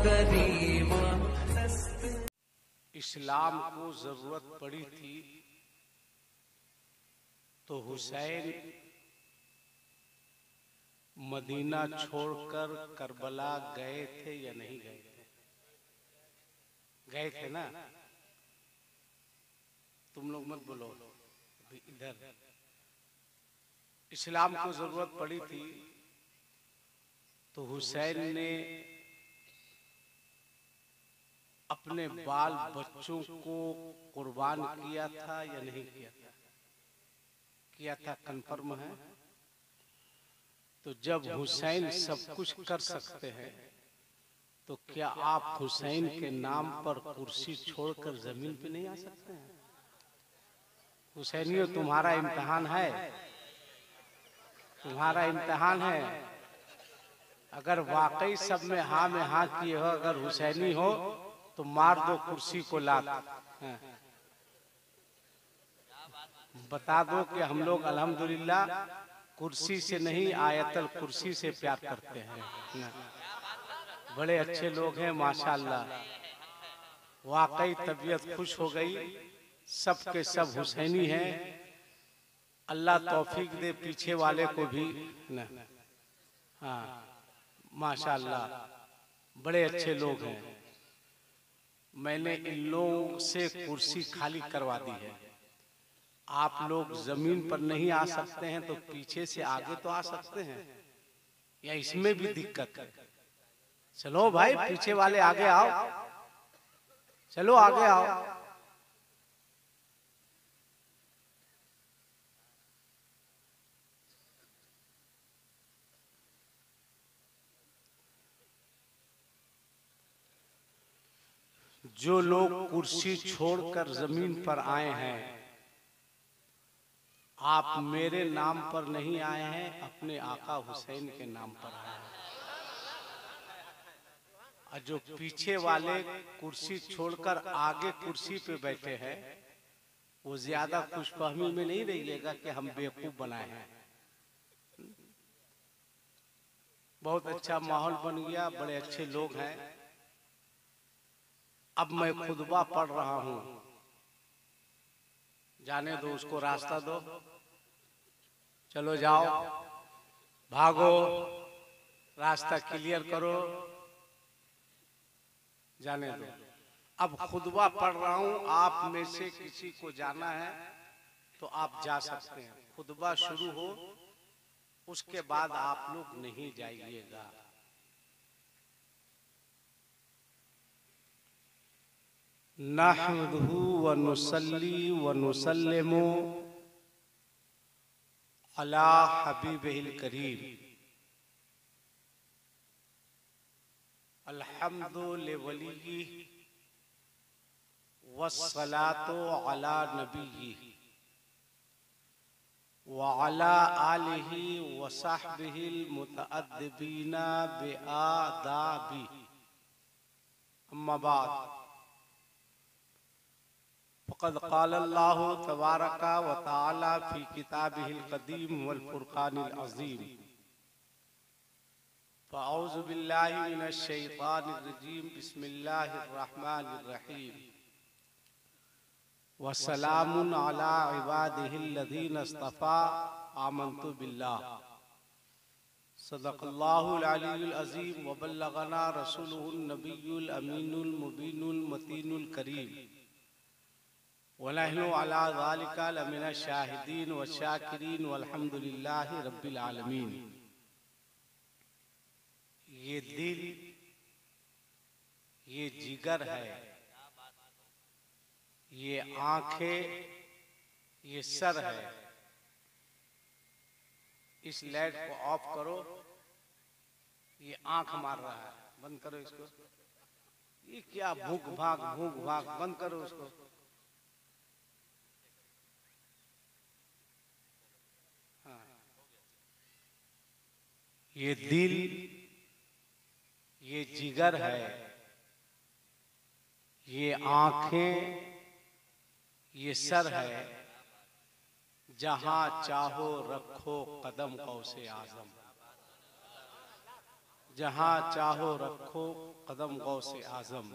करीमा। इस्लाम को जरूरत पड़ी थी तो हुसैन मदीना छोड़कर करबला गए थे या नहीं गए थे? गए थे ना? तुम लोग मत बोलो। इधर इस्लाम को जरूरत पड़ी थी तो हुसैन ने अपने बाल बच्चों को कुर्बान किया था या नहीं किया था? किया था, कन्फर्म है। तो जब हुसैन सब कुछ कर सकते हैं तो क्या आप हुसैन के नाम पर कुर्सी छोड़कर जमीन पे नहीं आ सकते हैं? हुसैनियों, तुम्हारा इम्तिहान है, तुम्हारा इम्तिहान है। अगर वाकई सब में हाँ किए हो, अगर हुसैनी हो तो मार दो कुर्सी को लात। बता दो कि हम लोग अल्हम्दुलिल्लाह कुर्सी से नहीं आयतल कुर्सी से प्यार करते हैं। बड़े अच्छे लोग हैं माशाअल्लाह। वाकई तबीयत खुश हो गई। सब के सब हुसैनी हैं। अल्लाह तौफीक दे पीछे वाले को भी न। हाँ माशाअल्लाह, बड़े अच्छे लोग हैं। मैंने इन लोगों से कुर्सी खाली करवा दी है। आप लोग जमीन पर नहीं आ सकते हैं तो पीछे से आगे तो आ सकते हैं, या इसमें भी दिक्कत है? चलो भाई, पीछे वाले आगे आओ, चलो आगे आओ। जो लोग कुर्सी छोड़कर जमीन पर आए हैं, आप मेरे नाम पर नहीं आए हैं, अपने आका हुसैन के नाम पर आए हैं। और जो पीछे वाले कुर्सी छोड़कर आगे कुर्सी पे बैठे हैं, वो ज्यादा खुशफहमी में नहीं रहिएगा कि हम बेवकूफ बनाए हैं। बहुत अच्छा माहौल बन गया, बड़े अच्छे लोग हैं। अब मैं खुतबा पढ़ रहा हूं, जाने दो उसको, रास्ता दो। चलो जाओ, भागो, रास्ता क्लियर करो, जाने दो। अब खुतबा पढ़ रहा हूं, आप में से किसी को जाना है तो आप जा सकते हैं। खुतबा शुरू हो उसके बाद आप लोग नहीं जाइएगा। नहमदुहु व नुसल्ली व नुसल्लिमु अला हबीबिल करीम। अल्हम्दु लिवलिय्यि वस्सलातु अला नबिय्यि व अला आलिहि व सहबिहिल मुतअद्दिबीना बिआदाबि। अम्मा बाद, फ़क़द क़ाल अल्लाहु तबारक व तआला फ़ी किताबिहिल क़दीम वल फ़ुरक़ानिल अज़ीम। फ़अऊज़ु बिल्लाहि मिनश शैतानिर रजीम। बिस्मिल्लाहिर रहमानिर रहीम। व सलामुन अला इबादिहिल्लज़ीना इस्तफ़ा आमन्तु बिल्लाह। सदक़ल्लाहुल अलीयुल अज़ीम व बल्लगना रसूलुहुन नबियुल अमीनुल मुबीनुल मतीनुल करीम। व नहनु अला ज़ालिका लमिनश शाहिदीन व शाकिरीन वल्हम्दुलिल्लाहि रब्बिल आलमीन। ये दिल, ये जिगर है, ये आंखें, ये सर है। इस लाइट को ऑफ करो, ये आंख मार रहा है, बंद करो इसको। ये क्या भूख भाग, बंद करो उसको। हाँ, ये दिल, ये जिगर है, ये आंखें, ये सर है। जहां चाहो रखो कदम कौसे आजम। जहां चाहो रखो कदम गौसे आजम।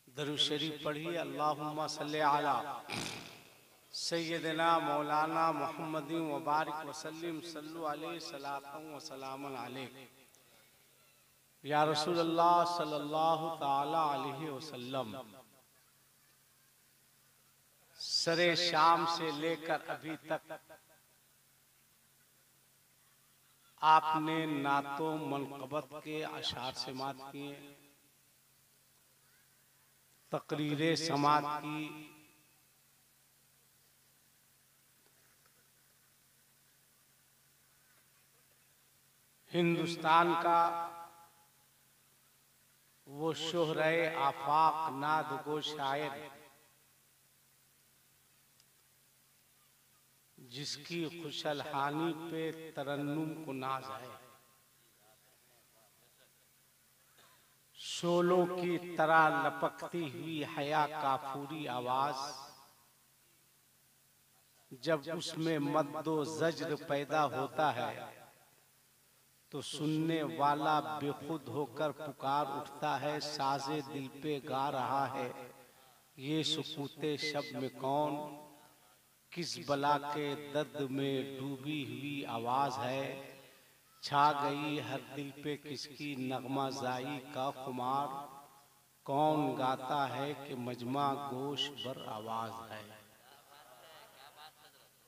दरूद शरीफ पढ़िए। अल्लाहुम्मा सल्ली अला सय्यदना मौलाना मुहम्मदिन व बारिक वसल्लिम सल्लु अलैहि सलातन व सलामन अलैहि या रसूल अल्लाह सल्लल्लाहु ताला अलैहि वसल्लम। सरे शाम से लेकर अभी तक आपने नातो मनक़बत के अशार समात किए, तकरीरें समात की, हिंदुस्तान का वो शोहरे आफाक नाद गो शायर जिसकी खुशलहानी पे तरन्नुम को नाज है, शोलों की तरह लपकती हुई हया काफूरी आवाज, जब उसमें मद्दो जज्र पैदा होता है तो सुनने वाला बेखुद होकर पुकार उठता है, साजे दिल पे गा रहा है ये सुकूते शब में कौन, किस बला के दर्द में डूबी हुई आवाज है, छा गई हर दिल पे किसकी नगमा जाई का खुमार, कौन गाता है कि मजमा गोश बर आवाज है।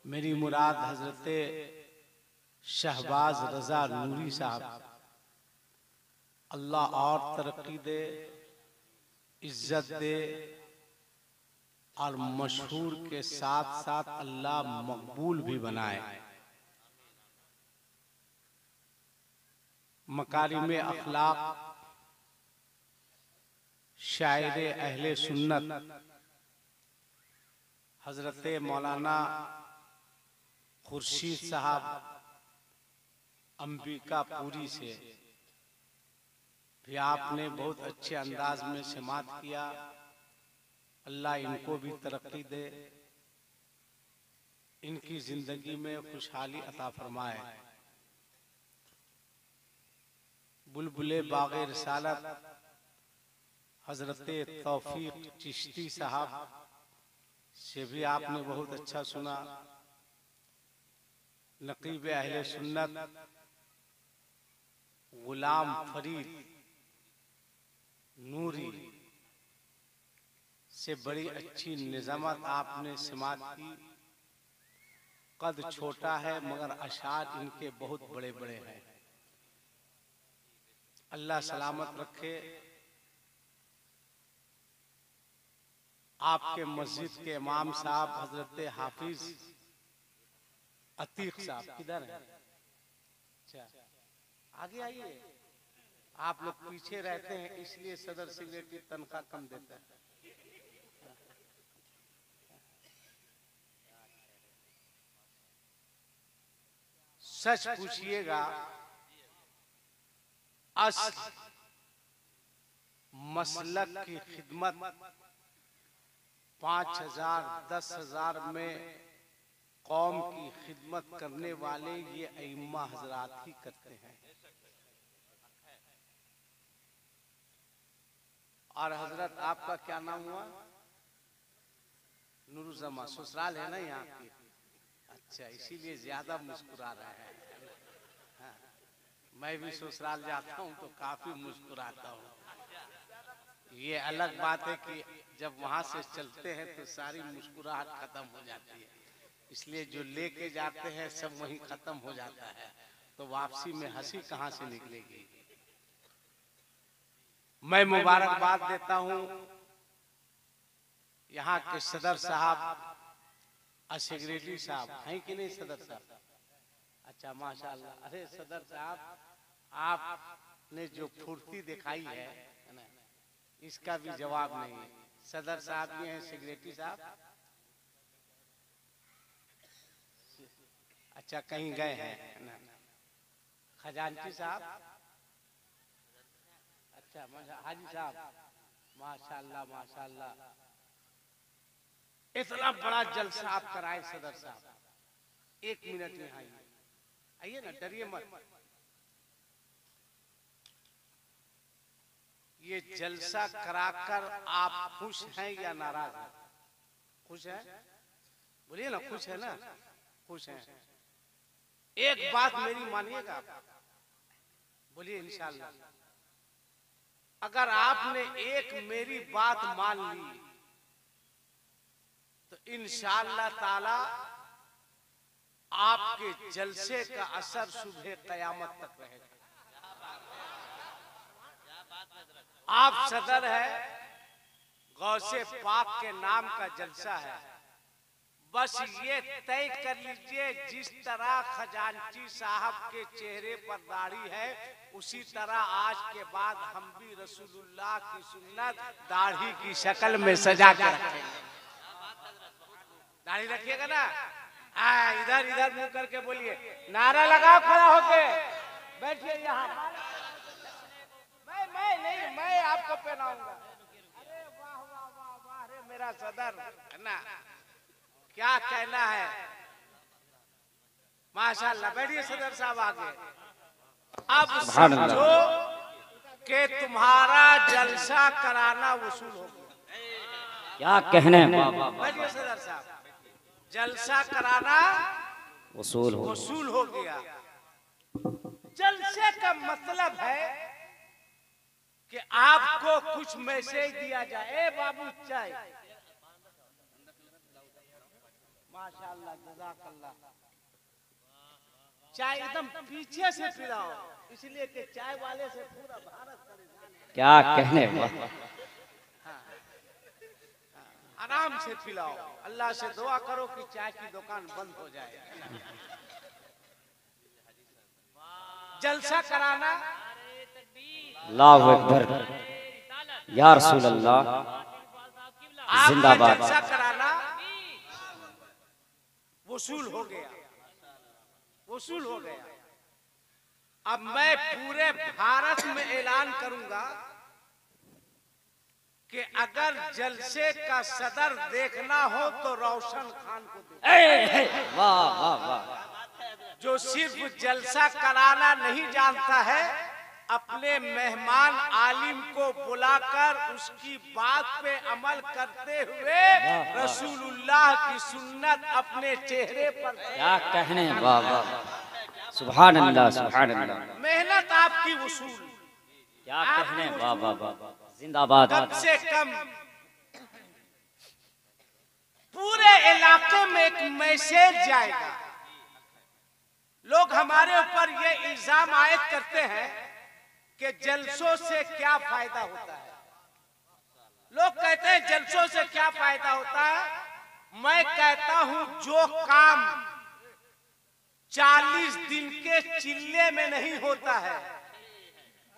मेरी मुराद हजरते शहबाज रजा नूरी साहब, अल्लाह और तरक्की दे, इज्जत दे और मशहूर के साथ साथ अल्लाह मकबूल भी बनाए। मकारिम अखलाक, शायरे अहले सुन्नत हजरते मौलाना खुर्शीद साहब अंबिकापुरी से भी आपने बहुत अच्छे अंदाज में समात किया। अल्लाह इनको भी तरक्की दे, इनकी जिंदगी में खुशहाली अता फरमाए। बुलबुले बाग़े रिसालत हजरते तौफीक चिश्ती साहब से भी आपने बहुत अच्छा सुना। नकीब अहले सुन्नत गुलाम फरीद नूरी से बड़ी अच्छी निज़ामत आपने समात की। कद छोटा है मगर अशार इनके बहुत बड़े बड़े हैं। अल्लाह सलामत रखे। आपके मस्जिद के इमाम साहब हजरत हाफिज अतीक साहब किधर है? अच्छा आगे आइए। आप लोग पीछे रहते हैं इसलिए सदर सेक्रेटरी तनख्वाह कम देता है। सच पूछिएगा, मसलक की खिदमत 5000 10,000 में कौम की खिदमत करने वाले ये अइम्मा हजरात ही करते हैं। और हजरत आपका क्या नाम हुआ? नूरुज़्ज़मा। ससुराल है ना यहाँ की? अच्छा इसीलिए ज्यादा मुस्कुरा रहा है। हाँ, मैं भी ससुराल जाता हूँ तो काफी मुस्कुराता हूँ। ये अलग बात है कि जब वहां से चलते हैं तो सारी मुस्कुराहट खत्म हो जाती है, इसलिए जो लेके जाते हैं सब वहीं खत्म हो जाता है, तो वापसी में हंसी कहाँ से निकलेगी। मैं मुबारकबाद देता हूँ यहाँ के सदर साहब और सेक्रेटरी साहब हैं कि नहीं? सदर साहब अच्छा माशाल्लाह। अरे सदर साहब आपने जो फुर्ती दिखाई है ना, इसका भी जवाब नहीं है। सदर साहब भी हैं, सेक्रेटरी साहब अच्छा कहीं गए हैं ना। खजांची साहब अच्छा, हाजी साहब माशाल्लाह माशाल्लाह। इतना बड़ा जलसा आप कराए सदर साहब। 1 मिनट में आइए, आइए ना, डरिए मत। ये जलसा कराकर आप खुश हैं या नाराज हैं? खुश हैं? बोलिए ना, खुश है ना? खुश हैं। एक बात मेरी मानिएगा, बोलिए इंशाअल्लाह। अगर आपने एक मेरी बात मान ली तो इंशाअल्लाह ताला आपके जलसे का असर सुबह कयामत तक रहेगा। आप सदर है, गौसे पाक के नाम का जलसा है। बस ये तय कर लीजिए, जिस तरह खजांची साहब के चेहरे पर दाढ़ी है, उसी तरह आज के बाद हम भी रसूलुल्लाह की सुन्नत दाढ़ी की शक्ल में सजा कर रखेंगे। दाढ़ी रखिएगा ना? इधर इधर मुंह करके बोलिए, नारा लगाओ, खड़ा होके बैठिए यहाँ। मैं आपको पहनाऊंगा। अरे वाह वाह वाह वाह, अरे मेरा सदर है ना, क्या कहना है, माशाल्लाह। बैठिए सदर साहब आगे। अब समझो कि तुम्हारा जलसा कराना वसूल हो गया। क्या कहने? बैठिए सदर साहब, जलसा कराना वसूल हो गया। जलसे का मतलब है कि आपको कुछ मैसेज दिया जाए। ए बाबू चाय, माशाल्लाह जज़ाकल्लाह। चाय एकदम पीछे से पिलाओ, इसलिए कि चाय वाले से पूरा भारत परेशान है। क्या कहने? आराम से पिलाओ, अल्लाह से दुआ करो कि चाय की दुकान बंद हो जाए। जलसा कराना, अल्लाहु अकबर, या रसूल अल्लाह, जिंदाबाद। जलसा कराना वसूल हो गया, वसूल हो गया। अब मैं पूरे भारत में ऐलान करूंगा कि अगर जलसे का सदर देखना हो तो रोशन खान को देखो। वाह वाह वाह। जो सिर्फ जलसा कराना नहीं जानता है, अपने मेहमान आलिम को बुलाकर उसकी बात पे अमल करते हुए रसूलुल्लाह की सुन्नत अपने चेहरे पर। क्या कहने? वाह वाह, सुभान अल्लाह, सुभान अल्लाह। मेहनत आपकी वसूल। क्या कहने? वाह वाह वाह, जिंदाबाद। कम से कम पूरे इलाके में एक मैसेज जाएगा। लोग हमारे ऊपर ये इल्जाम आयद करते हैं कि जलसों से क्या फायदा होता है। लोग कहते हैं जलसों से क्या फायदा होता है। मैं कहता हूं, जो काम 40 दिन के चिल्ले में नहीं होता है,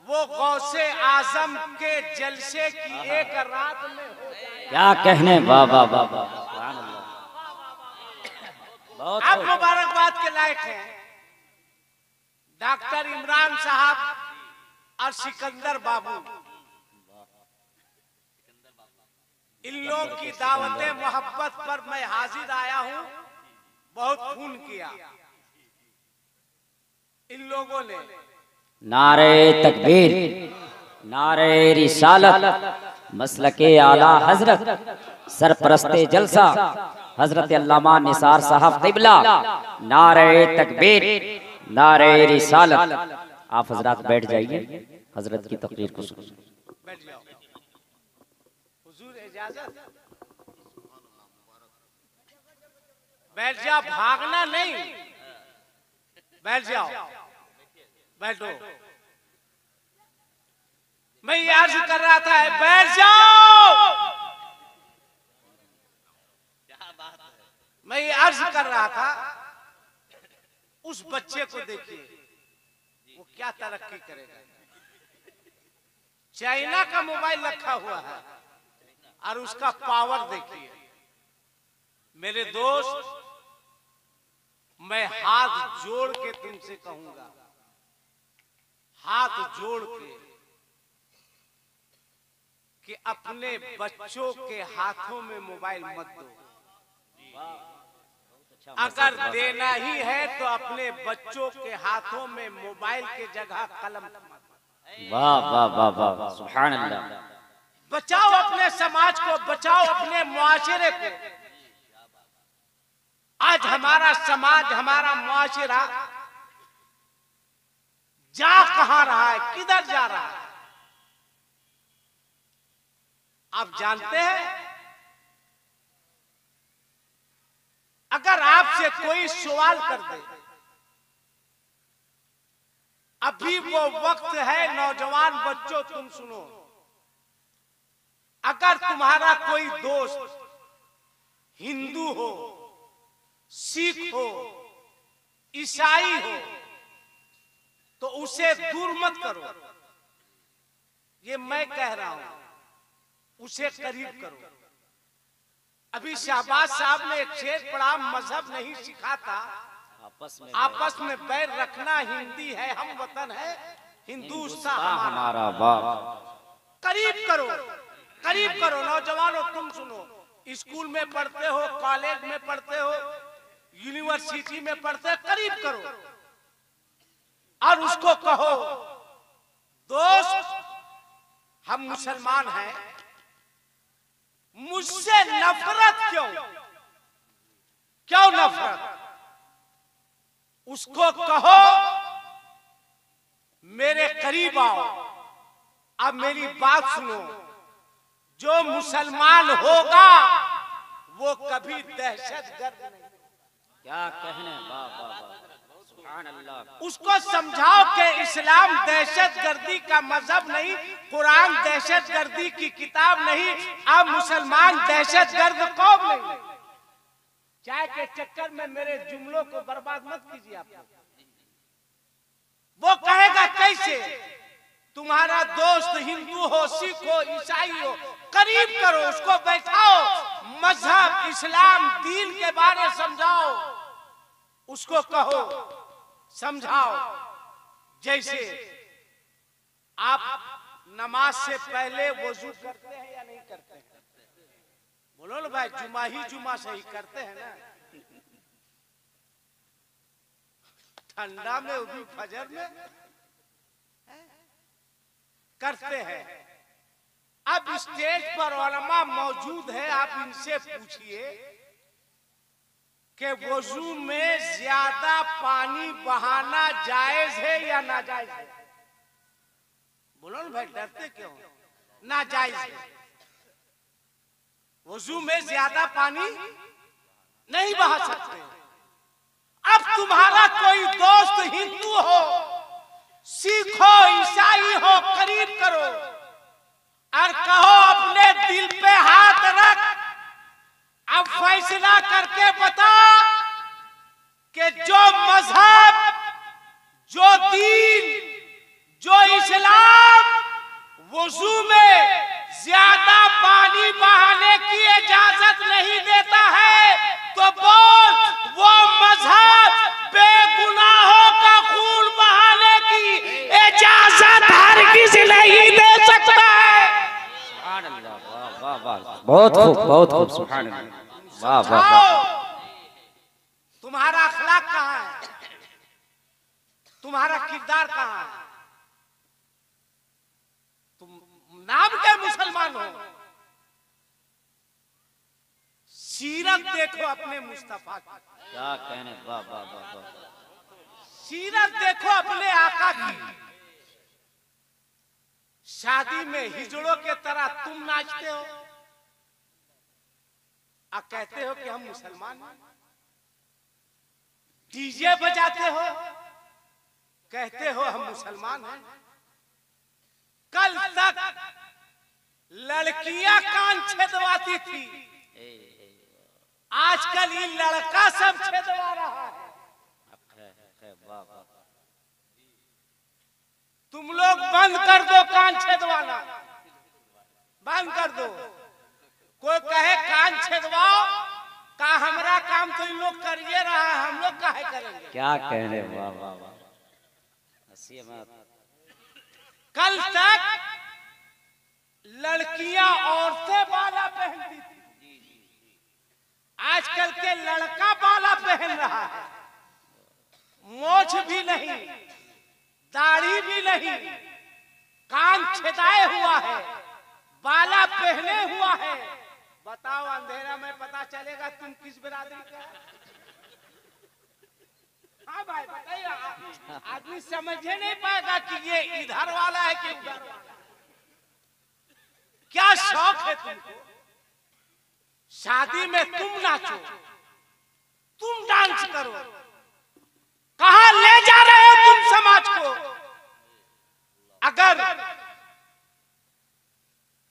वो गौसे आजम के जलसे की एक रात में हो जाए। क्या कहने? वाह वाह वाह वाह, बहुत आप मुबारकबाद के लायक हैं। डॉक्टर इमरान साहब और सिकंदर बाबू, इन लोगों की दावते मोहब्बत पर मैं हाजिर आया हूं। बहुत खून किया इन लोगों ने। नारे तकबीर, नारे रिसालत, मसलके आला हजरत, सरपरस्ते जलसा हजरत अल्लामा निसार साहब क़िबला। नारे तकबीर, नारे रिसालत। आप हजरात बैठ जाइए, हजरत की तकरीर को सुनिए। बैठ जाओ, हुजूर इजाजत। बैठ जाओ, भागना नहीं, बैठ जाओ, बैठो। मैं ये अर्ज कर रहा था, बैठ जाओ। मैं ये अर्ज कर रहा था, उस बच्चे को देखिए, वो क्या तरक्की करेगा। चाइना का मोबाइल रखा हुआ है और उसका पावर देखिए। मेरे दोस्त, मैं हाथ जोड़ के तुमसे कहूंगा, हाथ जोड़ के, कि अपने बच्चों के हाथों में मोबाइल मत दो। अगर देना ही है तो अपने बच्चों के हाथों में मोबाइल के जगह कलम। वाह वाह वाह वाह, सुभान अल्लाह। बचाओ अपने समाज को, बचाओ अपने मुआशरे को। आज हमारा समाज, हमारा मुआशरा जा कहां रहा है, किधर जा रहा है? आप जानते हैं, अगर आपसे कोई सवाल कर दे, अभी वो वक्त है, नौजवान बच्चों तुम सुनो, अगर तुम्हारा कोई दोस्त हिंदू हो, सिख हो, ईसाई हो, तो उसे दूर मत करो। ये मैं कह रहा हूं, उसे करीब करो। अभी शहबाज साहब ने एक शेर पढ़ा, मजहब नहीं सिखाता आपस में बैर रखना, हिंदी है हम वतन है हिंदुस्तान हमारा। करीब करो, करीब करो। नौजवानों तुम सुनो, स्कूल में पढ़ते हो, कॉलेज में पढ़ते हो, यूनिवर्सिटी में पढ़ते हो, करीब करो और उसको कहो, दोस्त हम मुसलमान हैं, मुझसे नफरत क्यों, क्यों नफरत? उसको कहो मेरे करीब आओ, अब मेरी बात सुनो। जो मुसलमान होगा वो कभी दहशतगर्द नहीं। क्या कहने, वाह वाह वाह, सुभान अल्लाह। उसको समझाओ कि इस्लाम दहशतगर्दी का मजहब नहीं, कुरान दहशतगर्दी की किताब नहीं, अब मुसलमान दहशतगर्द कौम नहीं। चाय के चक्कर में मेरे जुमलों को बर्बाद मत कीजिए आप। वो कहेगा कैसे? तुम्हारा दोस्त हिंदू हो, सिख हो, ईसाई हो, करीब करो, उसको बैठाओ, मजहब इस्लाम दीन के बारे समझाओ, उसको कहो, समझाओ। जैसे आप नमाज से पहले वजू करते हैं या नहीं करते हैं? बोलो ना भाई, जुमा ही जुमा सही करते हैं ना? ठंडा में वो भी फजर में करते हैं। अब स्टेज पर उलमा मौजूद है, आप इनसे पूछिए कि वजू में ज्यादा पानी बहाना जायज है या नाजायज है? बोलो ना भाई, डरते क्यों? नाजायज है। वजू में ज्यादा पानी नहीं बहा सकते। अब तुम्हारा कोई दोस्त हिंदू हो, सिख हो, ईसाई हो, करीब करो और कहो अपने दिल पे हाथ रख, अब फैसला करके बता कि जो मजहब, जो दीन, जो इस्लाम वजू में ज्यादा पानी बहाने की इजाजत नहीं देता है, तो बोल वो मजहब बेगुनाहों का खून बहाने की इजाजत हरगिज़ नहीं दे सकता है। सुभान अल्लाह, वाह वाह वाह, बहुत खूब, बहुत खूब, सुभान अल्लाह, वाह वाह वाह। तुम्हारा अखलाक कहाँ है? तुम्हारा किरदार कहाँ है? तुम नाम के मुसलमान हो, सीरत देखो अपने मुस्तफा की। क्या कहने, वाह वाह वाह वाह। सीरत देखो अपने आका की। शादी में हिजड़ों के तरह तुम नाचते हो और कहते हो कि हम मुसलमान हैं। डीजे बजाते हो, कहते हो हम मुसलमान हैं। कल तक लड़कियां कान छेदवाती थी, आजकल ये लड़का सब छेदवा रहा है। वाह वाह, तुम लोग बंद कर दो कान छेदवाना, बंद कर दो। कोई कहे कान छेदवाओ, का हमारा काम तो इन लोग करिए रहा है, हम लोग काहे करेंगे? क्या कहने, वाह वाह वाह, हंसिए मत। कल तक लड़कियां औरतें बाला पहनती थी, आजकल के लड़का बाला पहन रहा है। मोछ भी नहीं, दाढ़ी भी नहीं, कान छेदाए हुआ है, बाला पहने हुआ है। बताओ अंधेरा में पता चलेगा तुम किस बिरादरी का? हाँ भाई बताइए, आदमी समझे नहीं पाएगा कि ये इधर वाला है कि उधर वाला। क्या शौक है तुमको? शादी में तुम नाचो, तुम डांस करो, कहां ले जा रहे हो तुम समाज को? अगर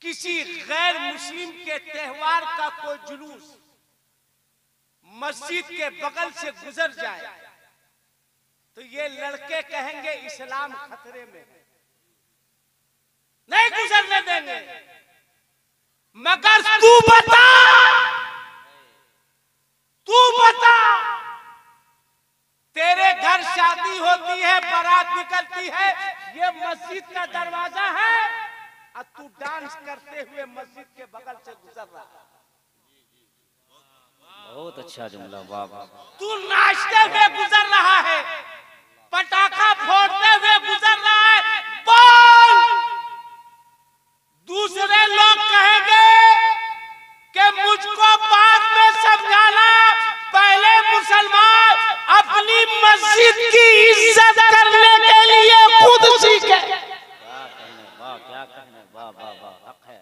किसी गैर मुस्लिम के त्योहार का कोई जुलूस मस्जिद के बगल से गुजर जाए तो ये लड़के कहेंगे इस्लाम खतरे में है, नहीं गुजरने देंगे। मगर तू बता, तेरे घर शादी होती है, बारात निकलती है, ये मस्जिद का दरवाजा है और तू डांस करते हुए मस्जिद के बगल से गुजर रहा है। बहुत अच्छा जुमला, वाह वाह। तू नाचते हुए गुजर रहा है, पटाखा फोड़ते हुए गुजर रहा है, बोल। दूसरे लोग कहेंगे कि मुझको बाद में समझाना, पहले मुसलमान अपनी मस्जिद की इज्जत करने के लिए खुद सीखे। क्या कहने, वाह क्या कहने, वाह वाह वाह, हक है।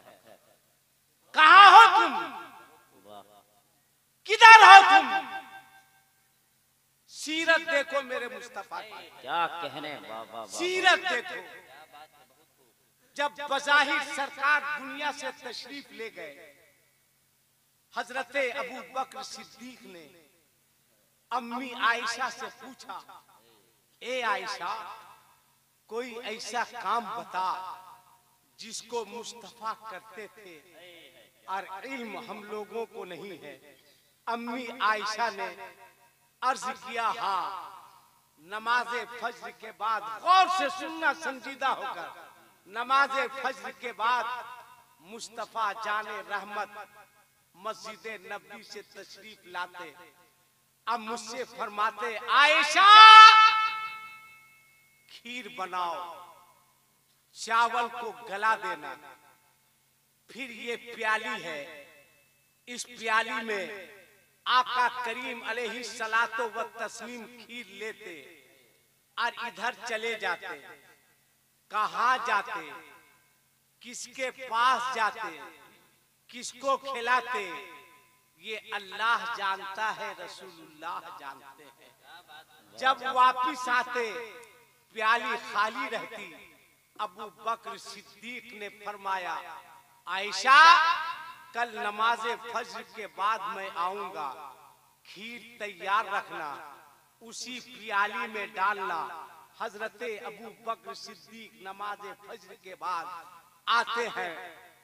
कहाँ हो तुम? किधर हो तुम? सीरत देखो मेरे मुस्तफा की, क्या कहने, वाह वाह। सीरत देखो। जब बज़ाहिर सरकार दुनिया से तशरीफ ले गए, हजरत अबू बकर सिद्दीक ने अम्मी आयशा से पूछा, ए आयशा, कोई ऐसा काम बता जिसको मुस्तफा करते थे और इल्म हम लोगों को नहीं है। अम्मी आयशा ने अर्ज किया, हाँ, नमाजे फज्र के बाद, गौर से सुनना संजीदा होकर, नमाजे फज्र के बाद मुस्तफा जाने रहमत मस्जिद नबी से तशरीफ लाते। अब मुझसे फरमाते, आयशा खीर बनाओ, चावल को गला देना, फिर ये प्याली है, इस प्याली में आका करीम अलैहि सलातो व तस्लीम खीर लेते और इधर चले जाते। कहाँ जाते, किसके पास जाते, किसको खिलाते, ये अल्लाह जानता है, रसूलुल्लाह जानते हैं। जब वापिस आते प्याली खाली रहती। अबू बकर सिद्दीक ने फरमाया, आयशा कल नमाजे फज्र के बाद मैं आऊंगा, खीर तैयार रखना, उसी प्याली में डालना। हजरत अबू बकर सिद्दीक नमाजे फज्र के बाद आते हैं,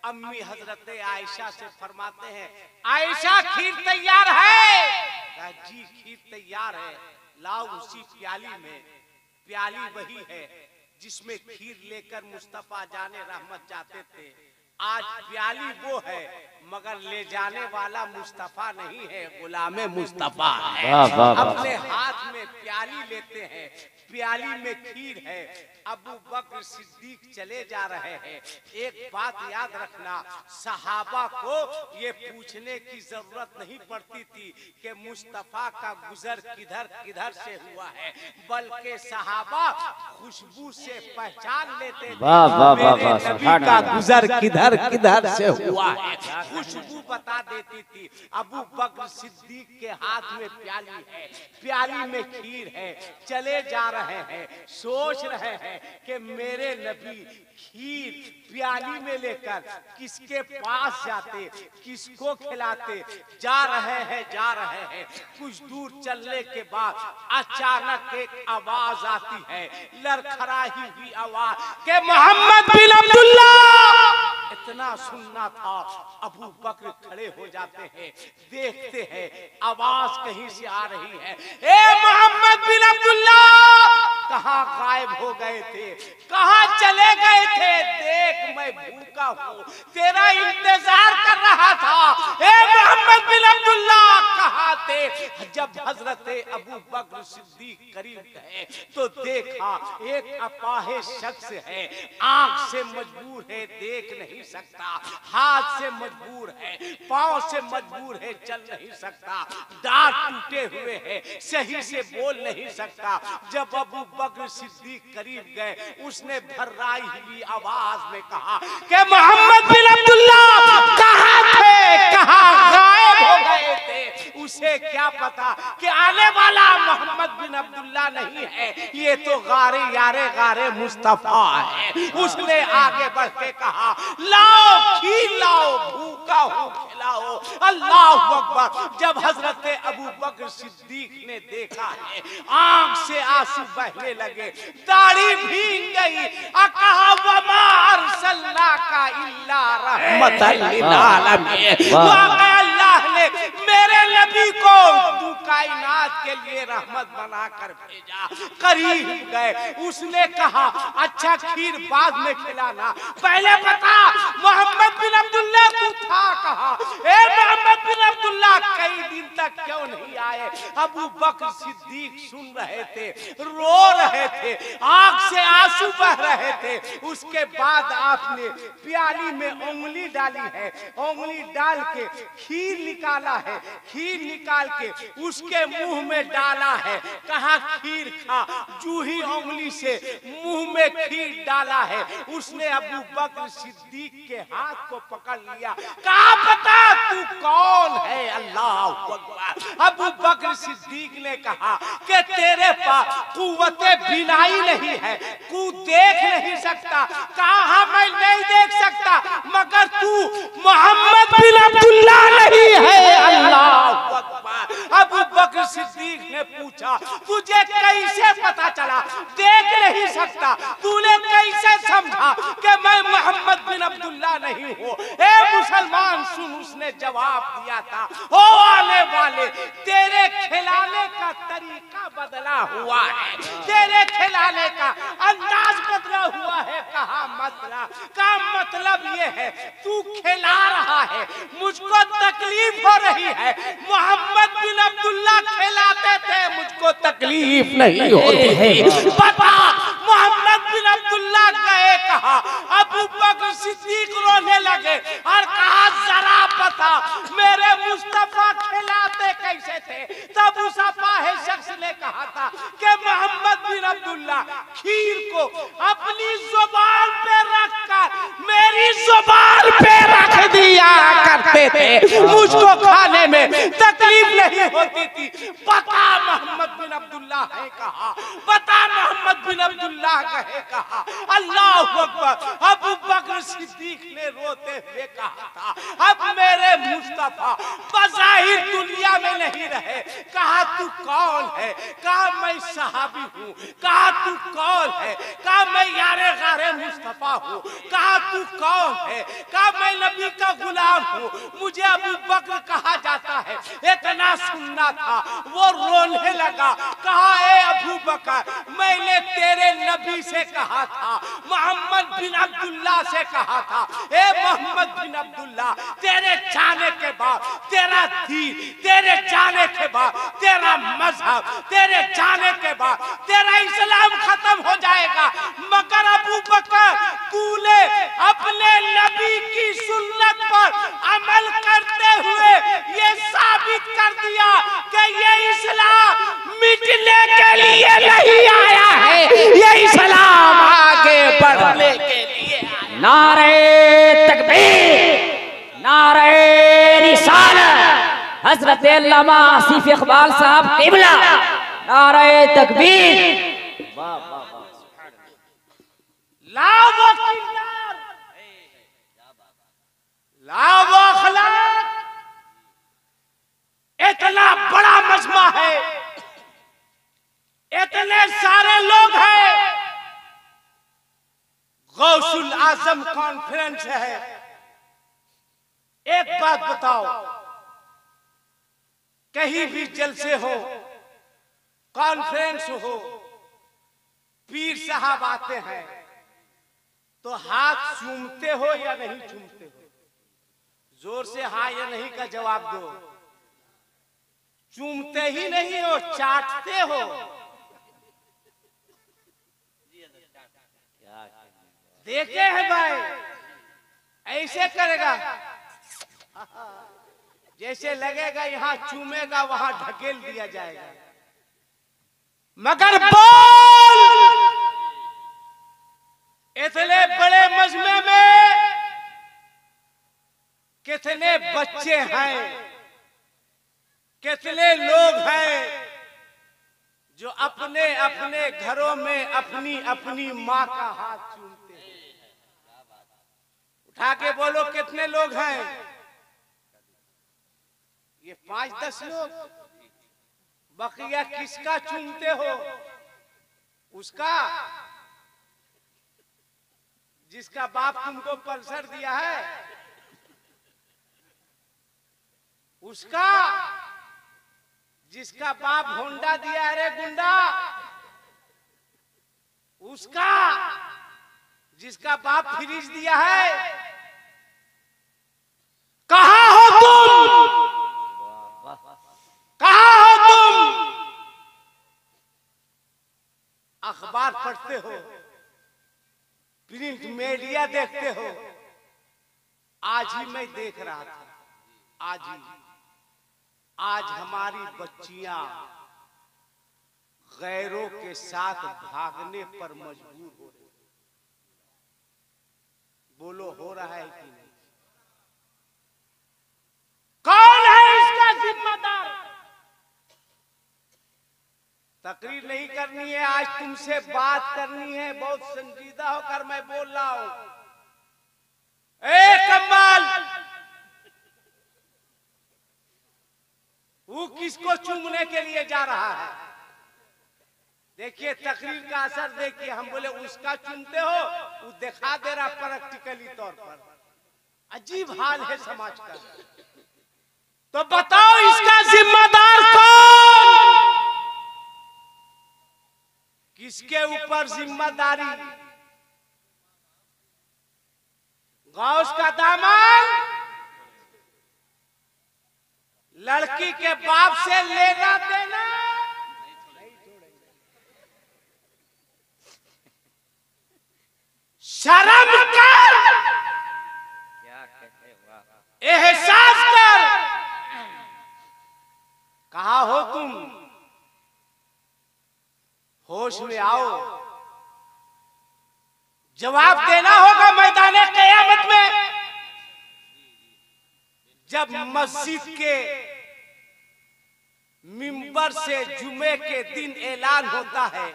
अम्मी हजरत आयशा से फरमाते हैं, आयशा खीर तैयार है? जी खीर तैयार है, लाओ उसी प्याली में। प्याली वही है जिसमें खीर लेकर मुस्तफा जाने रहमत जाते थे। आज प्याली वो है मगर ले जाने वाला मुस्तफा नहीं है, गुलामे मुस्तफा है। अपने हाथ में प्याली लेते हैं, प्याली में खीर है। अबू बकर सिद्दीक चले जा रहे हैं। एक बात याद रखना, सहाबा को ये पूछने की जरूरत नहीं पड़ती थी कि मुस्तफा का गुजर किधर किधर से हुआ है, बल्कि सहाबा खुशबू से पहचान लेते थे मेरे नबी का गुजर किधर किधर से हुआ है, खुशबू बता देती थी। अबू बकर सिद्दीक के हाथ में प्याली है, प्याली में खीर है, चले जा रहे हैं, सोच रहे हैं कि मेरे नबी खीर प्याली में लेकर किसके पास जाते, किसको खिलाते। जा रहे हैं, कुछ दूर चलने के बाद अचानक एक आवाज आती है, लड़खड़ाई हुई आवाज के मोहम्मद बिन अब्दुल्ला। इतना सुनना था, अबू बकर खड़े हो जाते हैं, देखते हैं आवाज कहीं से आ रही है, ए मोहम्मद बिन अब्दुल्ला कहाँ गायब हो गए थे, कहाँ चले गए थे? देख मैं भूखा हूँ, तेरा इंतजार कर रहा था। ए मोहम्मद बिन अब्दुल्ला कहाँ थे। जब हजरत अबू बकर सिद्दीक करीब गए तो देखा एक अपाहिज शख्स है, आंख से मजबूर है, देख नहीं सकता, हाथ से मजबूर है, पांव से मजबूर है, चल नहीं सकता, दांत टूटे हुए हैं, सही से बोल नहीं सकता। जब अबू बकर सिद्दीक करीब गए, उसने भर्राई हुई आवाज में कहा कि मोहम्मद बिन अब्दुल्ला कहाँ थे, कहाँ गायब हो गए थे। उसे क्या पता कि आने वाला मोहम्मद बिन अब्दुल्ला नहीं है, ये तो गारे यारे गारे मुस्तफा है। उसने आगे बढ़ के कहा लाओ खीर लाओ, भूखा हूं खिलाओ। अल्लाह अकबर। जब हजरत अबू बकर सिद्दीक ने देखा है, आंख से आंसू बहने लगे, दाढ़ी भीग गई। कहा वमा अरसलनाका इल्ला रहमतल लिल आलमीन। अल्लाह ने मेरे नबी को तू कायनात के लिए रहमत बनाकर भेजा। करीब गए, उसने कहा अच्छा खीर बाद में खिलाना, पहले बता मोहम्मद बिन अब्दुल्ला तू था कहा। ए मोहम्मद बिन अब्दुल्ला कई दिन तक क्यों नहीं आए। अबू बकर सिद्दीक सुन रहे थे, रो रहे थे, आंख से आंसू बह रहे थे। उसके बाद आपने प्याली में उंगली डाली है, उंगली डाल के खीर निकाला है, खीर निकाल के उसके मुंह में डाला है, कहा खीर खा। जूही उंगली से मुंह में खीर डाला है, उसने अबू बकर सिद्दीक के हाथ को पकड़ लिया, कहा बता तू कौन है। अल्लाह अकबर। अबू बकर सिद्दीक ने कहा कि तेरे पास कुव्वते बिनाई नहीं है, तू देख नहीं सकता। कहा मैं नहीं देख सकता, मगर तू मोहम्मद बिन अब्दुल्ला नहीं है। अल्लाह अकबर। अबू बकर सिद्दीक ने पूछा तुझे कैसे पता चला, देख नहीं सकता, तूने कैसे समझा कि मैं मोहम्मद बिन अब्दुल्ला नहीं हूँ। ए मुसलमान सुन, उसने जवाब दिया था ओ आने वाले तेरे खिलाने का तरीका बदला हुआ है, तेरे खिलाने का अंदाज बदला हुआ है। कहा मतलब, का मतलब ये है तू खिला रहा है, मुझको तकलीफ हो रही है। मोहम्मद बिन अब्दुल्ला खिलाते थे, मुझको तकलीफ नहीं होती है। पता मोहम्मद बिन अब्दुल्ला गए कहा। अबू बकर सिद्दीक रोने लगे और कहा जरा पता मेरे मुस्तफा खिलाते कैसे थे। तब उस अपाहिज शख्स ने कहा था कि मोहम्मद बिन अब्दुल्ला खीर को अपनी जुबान पे रखकर मेरी जुबान पे रख दिया करते थे, मुझको खाने में तकलीफ नहीं होती थी। पता मोहम्मद बिन अब्दुल्ला है कहा, पता मोहम्मद बिन अब्दुल्ला है कहा। अल्लाह अकबर। अबू बकर सिद्दीक ने रोते हुए कहा था अब मेरे मुस्तफा बज़ाहिर दुनिया में नहीं रहे। कहा तू कौन है, कहा मैं सहाबी हूँ। कहा तू कौन है, कहा मैं यारे गारे मुस्तफा हूँ। कहा तू कौन है, कहा मैं नबी का गुलाम हूँ। मुझे अबू बकर कहा जाता है। इतना सुनना था, वो रोने लगा। कहा ए अबू बकर मैंने तेरे नबी से कहा था, मोहम्मद बिन अब्दुल्ला से कहा था, ए मोहम्मद बिन अब्दुल्ला तेरे जाने के बाद तेरा दीन, तेरे जाने के बाद तेरा मजहब, तेरे जाने के बाद तेरा इस्लाम खत्म हो जाएगा। मगर अबू बकर तूने अपने नबी की सुन्नत पर अमल करते हुए ये साबित कर दिया कि ये इस्लाम मिटने के लिए नहीं आया है, ये इस्लाम आगे बढ़ने के लिए। नारे तकबीर, नारे रिसालत, हजरत अल्लामा आसिफ इकबाल साहब क़िबला, नारे तकबीर। इतना बड़ा मजमा है, इतने सारे लोग हैं, गौसुल आजम कॉन्फ्रेंस है। एक बात बताओ, कहीं भी जलसे हो, कॉन्फ्रेंस हो, पीर साहब आते हैं तो हाथ चूमते हो या नहीं चूमते हो? जोर से हाँ या नहीं का जवाब दो। चूमते ही नहीं हो, चाटते हो। देखे हैं भाई, ऐसे करेगा जैसे लगेगा यहाँ चूमेगा वहां ढकेल दिया जाएगा। मगर बोल, इतने बड़े मजमे में कितने बच्चे हैं, कितने लोग हैं जो अपने अपने घरों में अपनी अपनी माँ का हाथ चूमते हैं। उठा के बोलो कितने लोग हैं? ये 5-10 लोग। बकिया किसका चूमते हो? उसका जिसका बाप तुमको पल्सर दिया है, उसका जिसका बाप होंडा दिया है रे गुंडा, उसका जिसका बाप फ्रिज दिया है। कहां हो तुम? कहां हो तुम? अखबार पढ़ते हो, प्रिंट मीडिया देखते हो। आज ही मैं देख रहा था, आज हमारी बच्चियां गैरों के साथ भागने पर मजबूर हो रही। बोलो हो रहा है कि नहीं? कौन है इसका जिम्मेदार? तकरीर नहीं करनी है, आज तुमसे बात करनी है। बहुत संजीदा होकर मैं बोल रहा हूं। ए कमाल, वो किसको चूमने के लिए जा रहा है? देखिए तकरीर का असर देखिए। हम बोले उसका चूमते हो, वो दिखा दे रहा प्रैक्टिकली तौर पर। अजीब हाल है समाज का। तो बताओ इसका जिम्मेदार कौन? किसके ऊपर जिम्मेदारी? गौस का दामन लड़की के बाप से लेना देना शर्म कर, एहसास कर। कहाँ हो तुम? होश में आओ। जवाब देना होगा मैदाने क़यामत में, जब मस्जिद के मिंबर से जुमे के दिन ऐलान होता है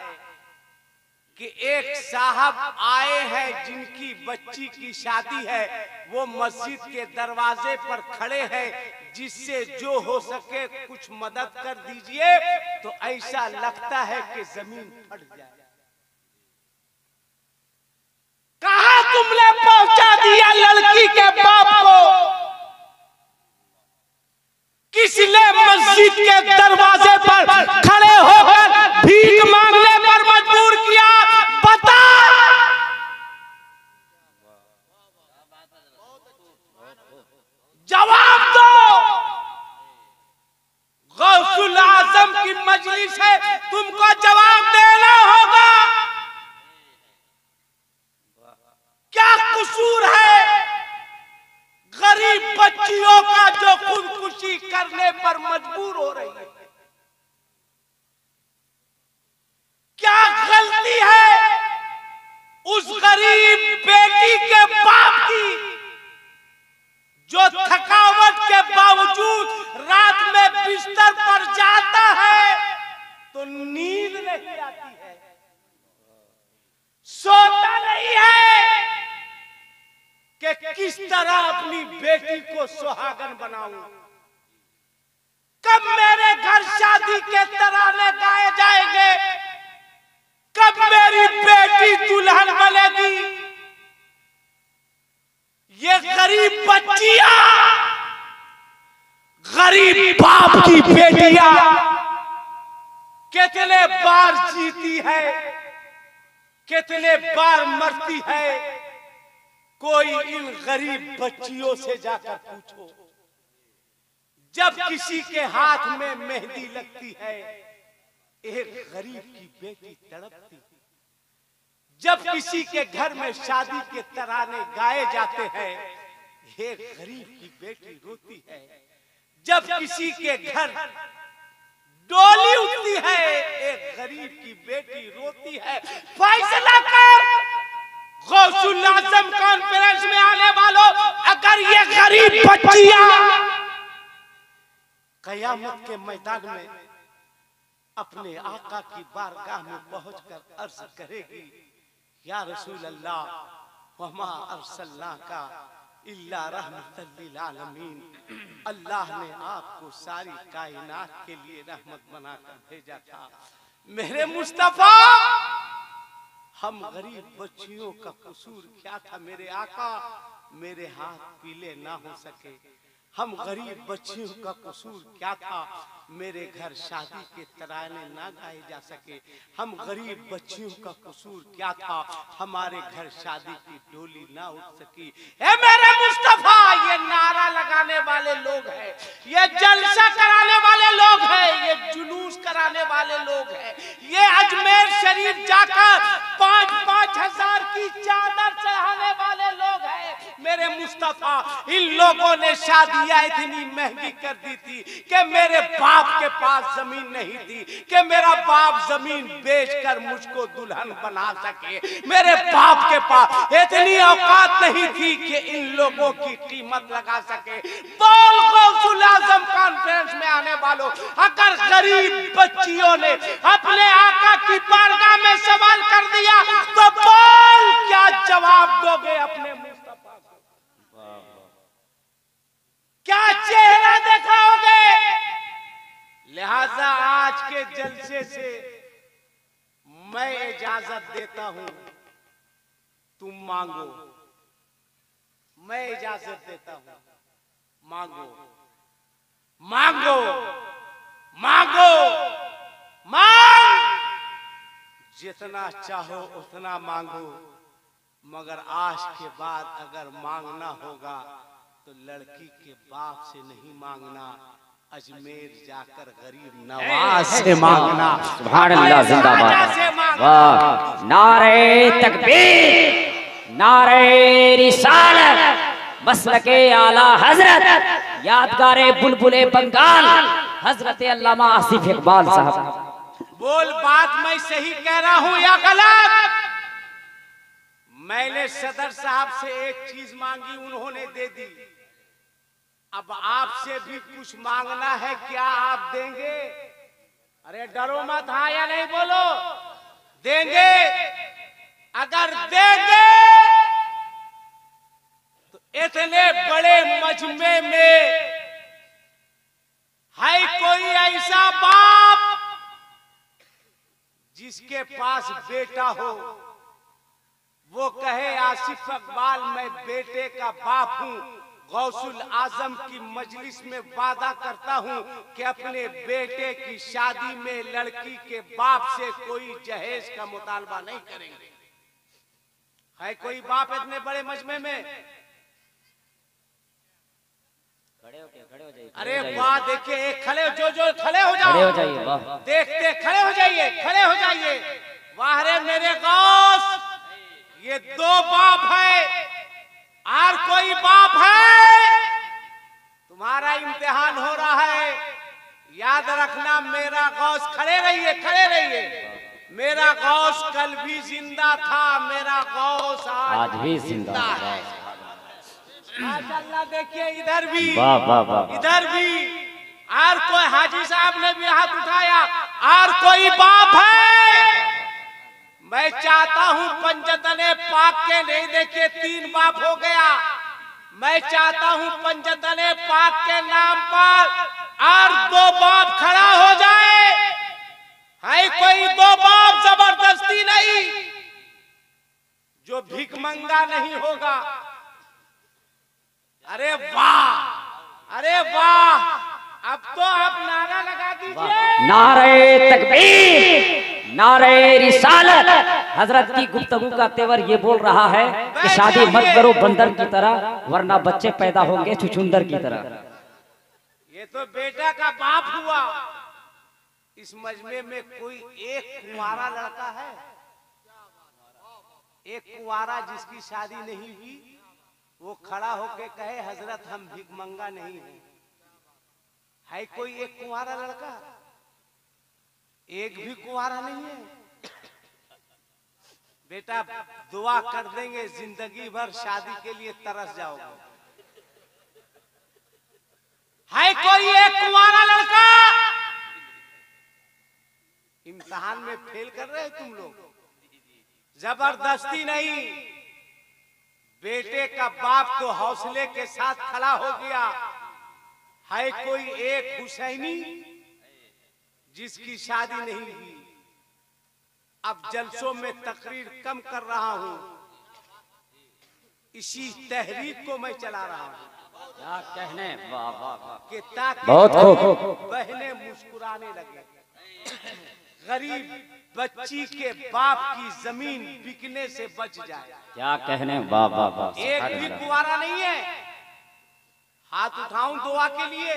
कि एक साहब आए हैं जिनकी बच्ची की शादी है, वो मस्जिद के दरवाजे पर खड़े हैं, जिससे जो हो सके कुछ मदद कर दीजिए। तो ऐसा लगता है कि जमीन फट जाए। कहां तुमने पहुंचा दिया लड़की के बाप को? किसने मस्जिद के दरवाजे पर खड़े होकर भीख मांगने पर मजबूर किया? बता। जवाब दो। गौसुल आजम की मजलिस है, तुमको जवाब देना होगा। क्या कसूर है गरीब बच्चियों का जो खुदकुशी करने पर मजबूर हो रही है? क्या गलती है उस गरीब बेटी के बाप की जो थकावट के बावजूद रात में बिस्तर पर जाता है तो नींद नहीं आती है, सोता नहीं है कि किस तरह अपनी बेटी को सुहागन बनाऊं? कब मेरे घर शादी के तराने गाए जाएंगे? कब मेरी बेटी दुल्हन बनेगी? ये गरीब बच्चियां, गरीब बाप की बेटियां कितने बार जीती है, कितने बार मरती है। कोई इन गरीब बच्चियों से जाकर पूछो। जब किसी के हाथ में मेहंदी लगती है, एक गरीब की बेटी तड़पती। जब किसी के घर में शादी के तराने गाए जाते हैं, एक गरीब की बेटी रोती है। जब किसी के घर डोली उठती है, एक गरीब की बेटी रोती है। फैसला कर गौसुल आजम कॉन्फ्रेंस में आने वालों, अगर ये गरीब बच्चियां कयामत के मैदान में अपने आका की बारगाह में पहुंचकर अर्ज करेगी, या रसूल अल्लाह वमा अरसलनाका इल्ला रहमतल लिल आलमीन, अल्लाह ने आपको सारी कायनात के लिए रहमत बनाकर भेजा था। मेरे मुस्तफा, हम गरीब बच्चियों का कसूर क्या था मेरे आका? मेरे हाथ पीले ना हो सके। हम गरीब बच्चियों का कसूर क्या था? मेरे घर शादी के तराने ना गाए जा सके। हम गरीब बच्चियों का कसूर क्या था? हमारे घर शादी की डोली ना उठ सकी। ए मेरे मुस्तफा, ये नारा लगाने वाले लोग हैं, ये जलसा कराने वाले लोग हैं, ये जुलूस कराने वाले लोग हैं, ये अजमेर शरीफ जाकर 5-5 हजार की चादर चढ़ाने वाले लोग हैं। मेरे मुस्तफा, इन लोगों ने शादियां इतनी महंगी कर दी थी कि मेरे बाप के पास जमीन नहीं थी कि मेरा बाप जमीन बेचकर मुझको दुल्हन बना सके। मेरे बाप के पास इतनी औकात नहीं थी कि इन लोगों की कीमत लगा सके। बोल गौसुल आजम कॉन्फ्रेंस में आने वालों, अगर गरीब बच्चियों ने अपने आका की बारगाह में सवाल कर दिया तो बोल क्या जवाब दोगे अपने मुस्तफा को? क्या चेहरा दिखाओगे? लिहाजा आज के जलसे से मैं इजाजत देता हूं, तुम मांगो। मैं इजाजत देता हूं, मांगो मांगो मांगो, मांग, जितना चाहो उतना मांगो, मगर आज के बाद अगर मांगना होगा तो लड़की के बाप से नहीं मांगना, अजमेर जाकर गरीब नवाज से मांगना। सुभान अल्लाह, जिंदाबाद। वाह, नारे तकबीर, नारे रिसालत, मसलके आला हजरत, यादगारे बुलबुले बंगाल, हजरत अल्लामा आसिफ इकबाल साहब। बोल, बात मैं सही कह रहा हूं या गलत? मैंने सदर साहब से एक चीज मांगी, उन्होंने दे दी। अब आपसे भी कुछ मांगना है, क्या आप देंगे? अरे डरो मत, हाँ या नहीं बोलो। देंगे? अगर देंगे तो इतने बड़े मजमे में है कोई ऐसा बाप जिसके पास बेटा हो, वो कहे आसिफ इकबाल मैं बेटे का बाप हूं। गौसुल आजम की मजलिस में वादा करता हूं कि अपने बेटे की शादी में लड़की के बाप से कोई जहेज का मुतालबा नहीं करेंगे। है कोई बाप इतने बड़े मजमे में? खड़े हो जाइए। अरे वाह, देखिए एक खड़े, जो खड़े हो जाओ, खड़े हो जाइए। वाह, देखते खड़े हो जाइए, खड़े हो जाइए। वाह रे मेरे गौस, ये दो बाप है, और कोई बाप है? तुम्हारा इम्तिहान हो रहा है, याद रखना। मेरा गौस, खड़े रहिए, खड़े रहिए। मेरा गौस कल भी जिंदा था, मेरा गौस आज भी जिंदा है। माशाअल्लाह, देखिए इधर भी, वाह वाह वाह, इधर भी। और कोई, हाजी साहब ने भी हाथ उठाया। और कोई बाप है? मैं चाहता हूं पंजतने पाक के, नहीं देखिए 3 बाप हो गया। मैं चाहता हूं पंजतने पाक के नाम पर और 2 बाप खड़ा हो जाए। है कोई 2 बाप? जबरदस्ती नहीं, जो भीख मंगा नहीं होगा। अरे वाह, अरे वाह, अब तो आप नारा लगा दीजिए। नारे तकबीर, नारे रिसालत। हजरत की गुफ्तगू का तेवर ये बोल रहा है कि शादी मत करो बंदर की तरह, वरना बच्चे पैदा होंगे छुछुंदर की तरह। ये तो बेटा का बाप हुआ। इस मजमे में कोई एक कुंवारा लड़का है, एक कुंवारा जिसकी शादी नहीं हुई, वो खड़ा होके कहे हजरत हम भिखमंगा नहीं है कोई एक कुंवारा लड़का? एक भी कुंवारा नहीं है। बेटा दुआ कर देंगे, जिंदगी भर शादी के लिए तरस जाओगे। है कोई एक कुंवारा लड़का? इम्तिहान में फेल कर रहे तुम लोग। जबरदस्ती नहीं, बेटे का बाप तो हौसले के साथ खड़ा हो गया। है कोई एक हुसैनी जिसकी शादी नहीं हुई? अब जलसों में तकरीर कम कर रहा हूं, इसी तहरीक को मैं चला रहा हूं। क्या कहने, वाह वाह वाह, कि ताकि बहुत खूब, बहनें मुस्कुराने लगे। गरीब बच्ची के बाप की जमीन बिकने से बच जाए। क्या कहने, वाह वाह वाह। एक भी कुंवारा नहीं है। हाथ उठाऊं दुआ के लिए?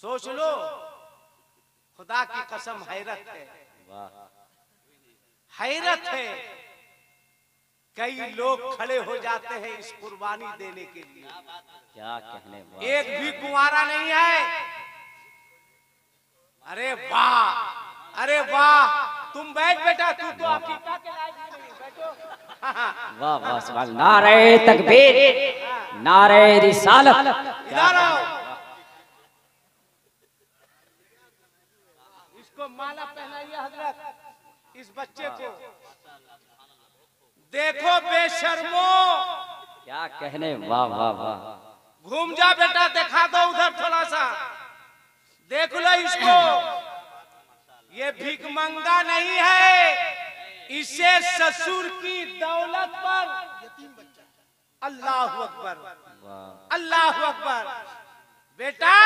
सोच लो, खुदा की कसम हैरत है, हैरत है। कई लोग खड़े हो जाते हैं इस कुर्बानी देने के लिए। क्या कहने, वाह। एक भी कुंवारा नहीं है। अरे वाह, अरे वाह। तुम बैठ बेटा, तू तो अकीका के लायक नहीं, बैठो। वाह वाह, सुभान अल्लाह। नारे तकबीर, नारे रिसालत। इधर आओ, इसको माला पहनाइए हजरत, इस बच्चे को। देखो बेशर्मो, क्या कहने, वाह वाह वाह। घूम जा बेटा, दिखा दो उधर थोड़ा सा, देख लो इसको। ये भिखमंगा नहीं है, इसे ससुर की दौलत पर। अल्लाह अकबर, अल्लाह अकबर। बेटा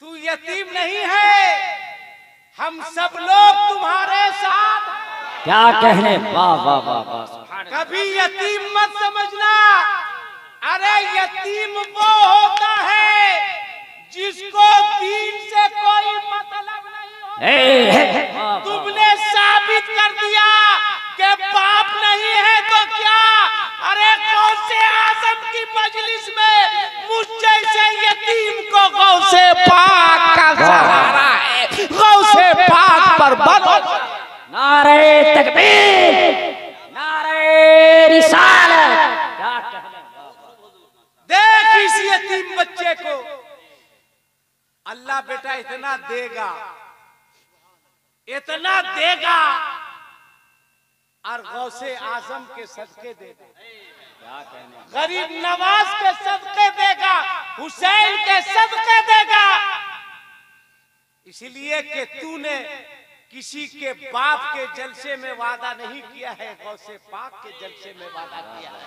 तू यतीम नहीं है, हम सब लोग तुम्हारे साथ। क्या कहने, वाह वाह वाह वाह। कभी यतीम मत समझना। अरे यतीम वो होता है जिसको दीन से कोई मतलब नहीं हो। तुमने साबित कर दिया कि बाप नहीं है तो क्या? अरे गौसे आजम की मजलिस में मुझ जैसे यतीम को गौसे पाक का सहारा है। गौसे पाक पर बनो। नारे तकबीर, नारे रिसालत। क्या कहने, देख इस यतीम बच्चे को अल्लाह बेटा इतना देगा, इतना देगा, और गौसे आजम के सदके देगा। क्या कहने, गरीब नवाज के सदके देगा, हुसैन के सदके देगा। इसलिए कि तूने किसी के बाप के जलसे में वादा नहीं किया है, गौसे पाक के जलसे में वादा किया है।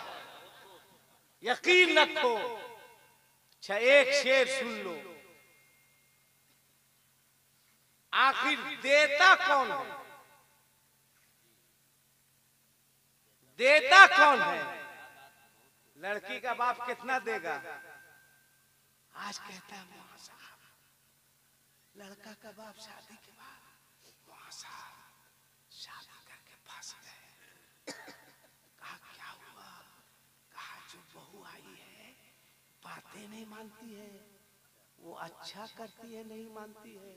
यकीन रखो। अच्छा एक शेर सुन लो। आखिर देता कौन है? देता कौन है? लड़की का बाप कितना देगा? आज कहता है मौला साहब, लड़का का बाप शादी के बाद मौला साहब शादी करके फंस गए। कहा क्या हुआ? कहा जो बहू आई है बातें नहीं मानती है, वो अच्छा करती है नहीं मानती है।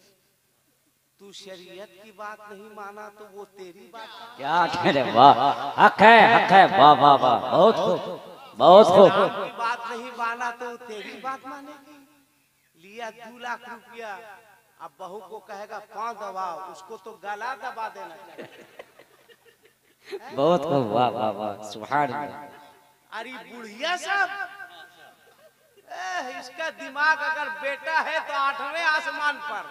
तू शरीयत की बात नहीं माना तो वो तेरी बात। क्या कहने, वाह। हक है, वाह वाह वाह, बहुत खूब, बहुत खूब। की बात नहीं माना तो तेरी बात मानेगी। लिया 2 लाख रुपया, अब बहू को कहेगा पांव दबाओ, उसको तो गला दबा देना चाहिए। बहुत खूब, वाह वाह वाह, सुभान अल्लाह। अरे बुढ़िया साहब, इसका दिमाग अगर बेटा है तो 8वें आसमान पर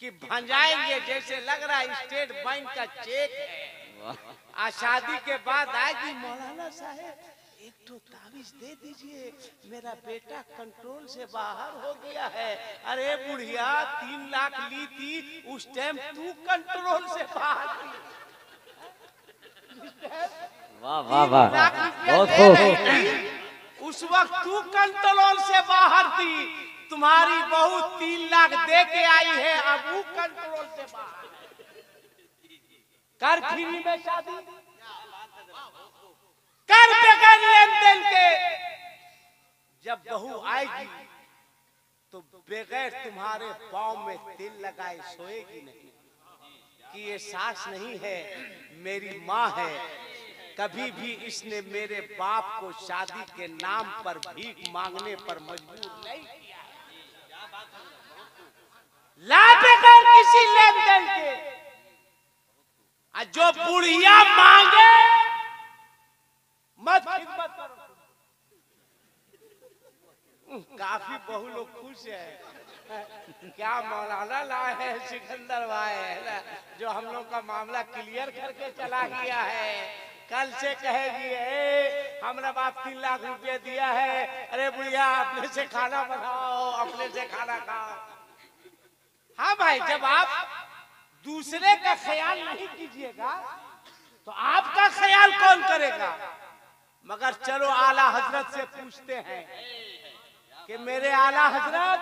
कि भंजाएंगे, जैसे लग रहा है स्टेट बैंक का चेक है। आज शादी के बाद आएगी, मौलाना साहब एक तो ताबीज दे दीजिए, मेरा बेटा कंट्रोल से बाहर हो गया है। अरे बुढ़िया 3 लाख ली थी उस टाइम, तू कंट्रोल से बाहर थी। वाह वाह वाह, बहुत खूब। उस उस वक्त तू कंट्रोल से बाहर थी, तुम्हारी बहू 3 लाख दे के आई है, अब वो कंट्रोल से बाहर। कर फ्री में शादी, कर बगैर लेन देन के। जब बहू आएगी तो बगैर तुम्हारे पाँव में तेल लगाए सोएगी नहीं कि ये सास नहीं है, मेरी माँ है। कभी भी इसने मेरे बाप को शादी के नाम पर भीख मांगने पर मजबूर नहीं किया है। ला बगैर किसी लेन देन के। जो बुढ़िया मांगे मत खिदमत करो। काफी बहु लोग खुश है। क्या मौलाना लाए हैं सिकंदर भाई, है ना, जो हम लोग का मामला क्लियर करके चला गया है। कल से कहेगी हमारा बाप 3 लाख रुपए दिया है, अरे बुढ़िया अपने से खाना बनाओ, अपने से खाना खाओ। हाँ भाई, जब आप दूसरे का ख्याल नहीं कीजिएगा तो आपका ख्याल कौन करेगा। मगर चलो आला हजरत से पूछते हैं कि मेरे आला हजरत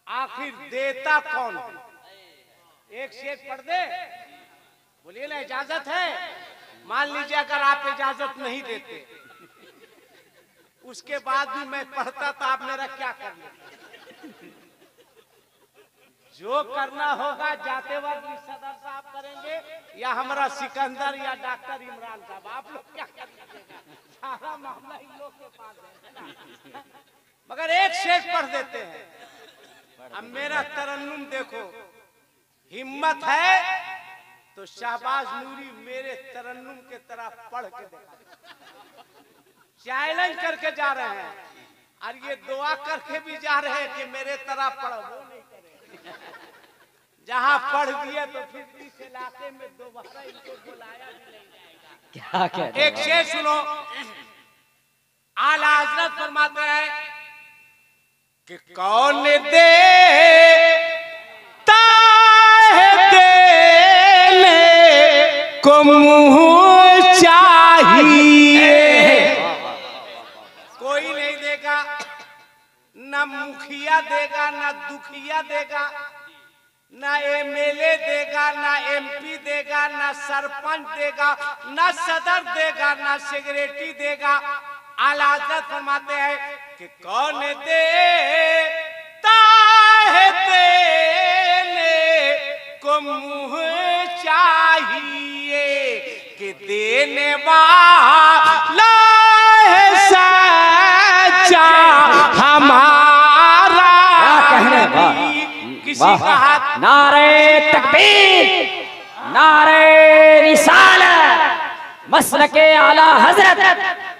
आखिर देता कौन है। एक शेर पढ़ दे, बोलिए ना, इजाजत है। मान लीजिए अगर आप इजाजत नहीं देते, उसके बाद भी मैं पढ़ता तो आप मेरा क्या करना। जो करना होगा जाते वक्त सदर साहब करेंगे या हमारा सिकंदर या डॉक्टर इमरान साहब, आप लोग क्या करेंगे। सारा मामला इन लोग के पास है। मगर एक शेर पढ़ देते हैं। अब मेरा तरन्नुम देखो, हिम्मत है तो शाहबाज नूरी मेरे तरन्नुम के तरह पढ़ के देखा। चैलेंज करके जा रहे हैं और ये दुआ करके भी जा रहे हैं कि मेरे तरह पढ़ो। वो नहीं करें। जहाँ पढ़ दिए तो फिर इस इलाके में दोबारा इनको बुलाया भी नहीं जाएगा। क्या एक शेर सुनो, आला हजरत फरमाते हैं कि कौन देता है देने को मुँह चाहिए। कोई नहीं देगा, ना मुखिया देगा, ना दुखिया देगा, ना एमएलए देगा, ना एमपी देगा, ना सरपंच देगा, ना सदर देगा, ना सेक्रेटरी देगा। आला हजरत फरमाते हैं कि कौन देता है देने को मुँह चाहिए, कि देने वाला है सच्चा हमारा किसी का हाथ। नारे तकबीर, नारे रिसालत, मसलके आला हजरत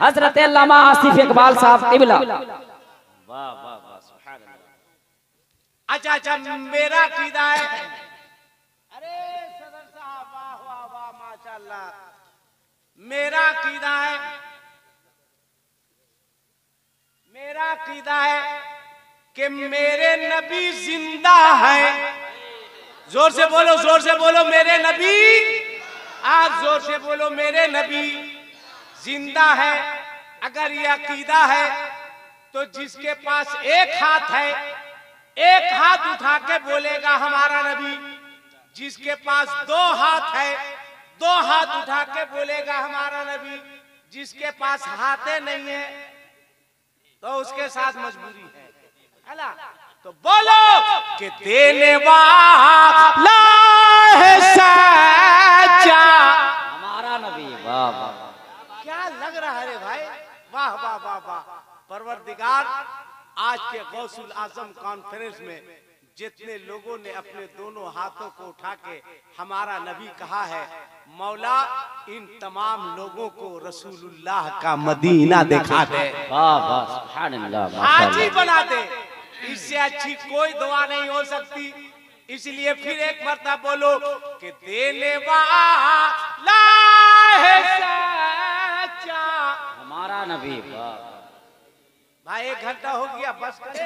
हजरत अल्लामा आसिफ इकबाल साहब क़िबला। वाह वाह वाह, सुभान अल्लाह। अच्छा अच्छा, मेरा अकीदा है। अरे सदर साहब, वाह वाह वाह, माशाअल्लाह। मेरा अकीदा है, मेरा अकीदा है कि मेरे नबी जिंदा है। जोर से बोलो, जोर से बोलो, मेरे नबी। आप जोर से बोलो, मेरे नबी जिंदा है। अगर ये अकीदा है तो जिसके पास एक हाथ है, एक हाथ उठा के बोलेगा हमारा नबी। जिसके पास 2 हाथ है, 2 हाथ उठा के बोलेगा हमारा नबी। जिसके पास हाथे नहीं है तो उसके साथ मजबूरी है ना। तो बोलो कि देने वाला है सच्चा हमारा नबी। वाह वाह, क्या लग रहा है रे भाई, वाह वाह वाह वाह। परवरदिगार, आज के गौसुल आजम कॉन्फ्रेंस में जितने लोगों ने अपने दोनों हाथों को उठा के हमारा नबी कहा है, मौला इन तमाम लोगों को रसूलुल्लाह का मदीना दिखा दे। वाह वाह, सुभान अल्लाह, हाजी बना दे। इससे अच्छी कोई दुआ नहीं हो सकती। इसलिए फिर एक मरतबा बोलो कि देने वाला है सच्चा हमारा नबी। वाह भाई, 1 घंटा हो गया, बस करे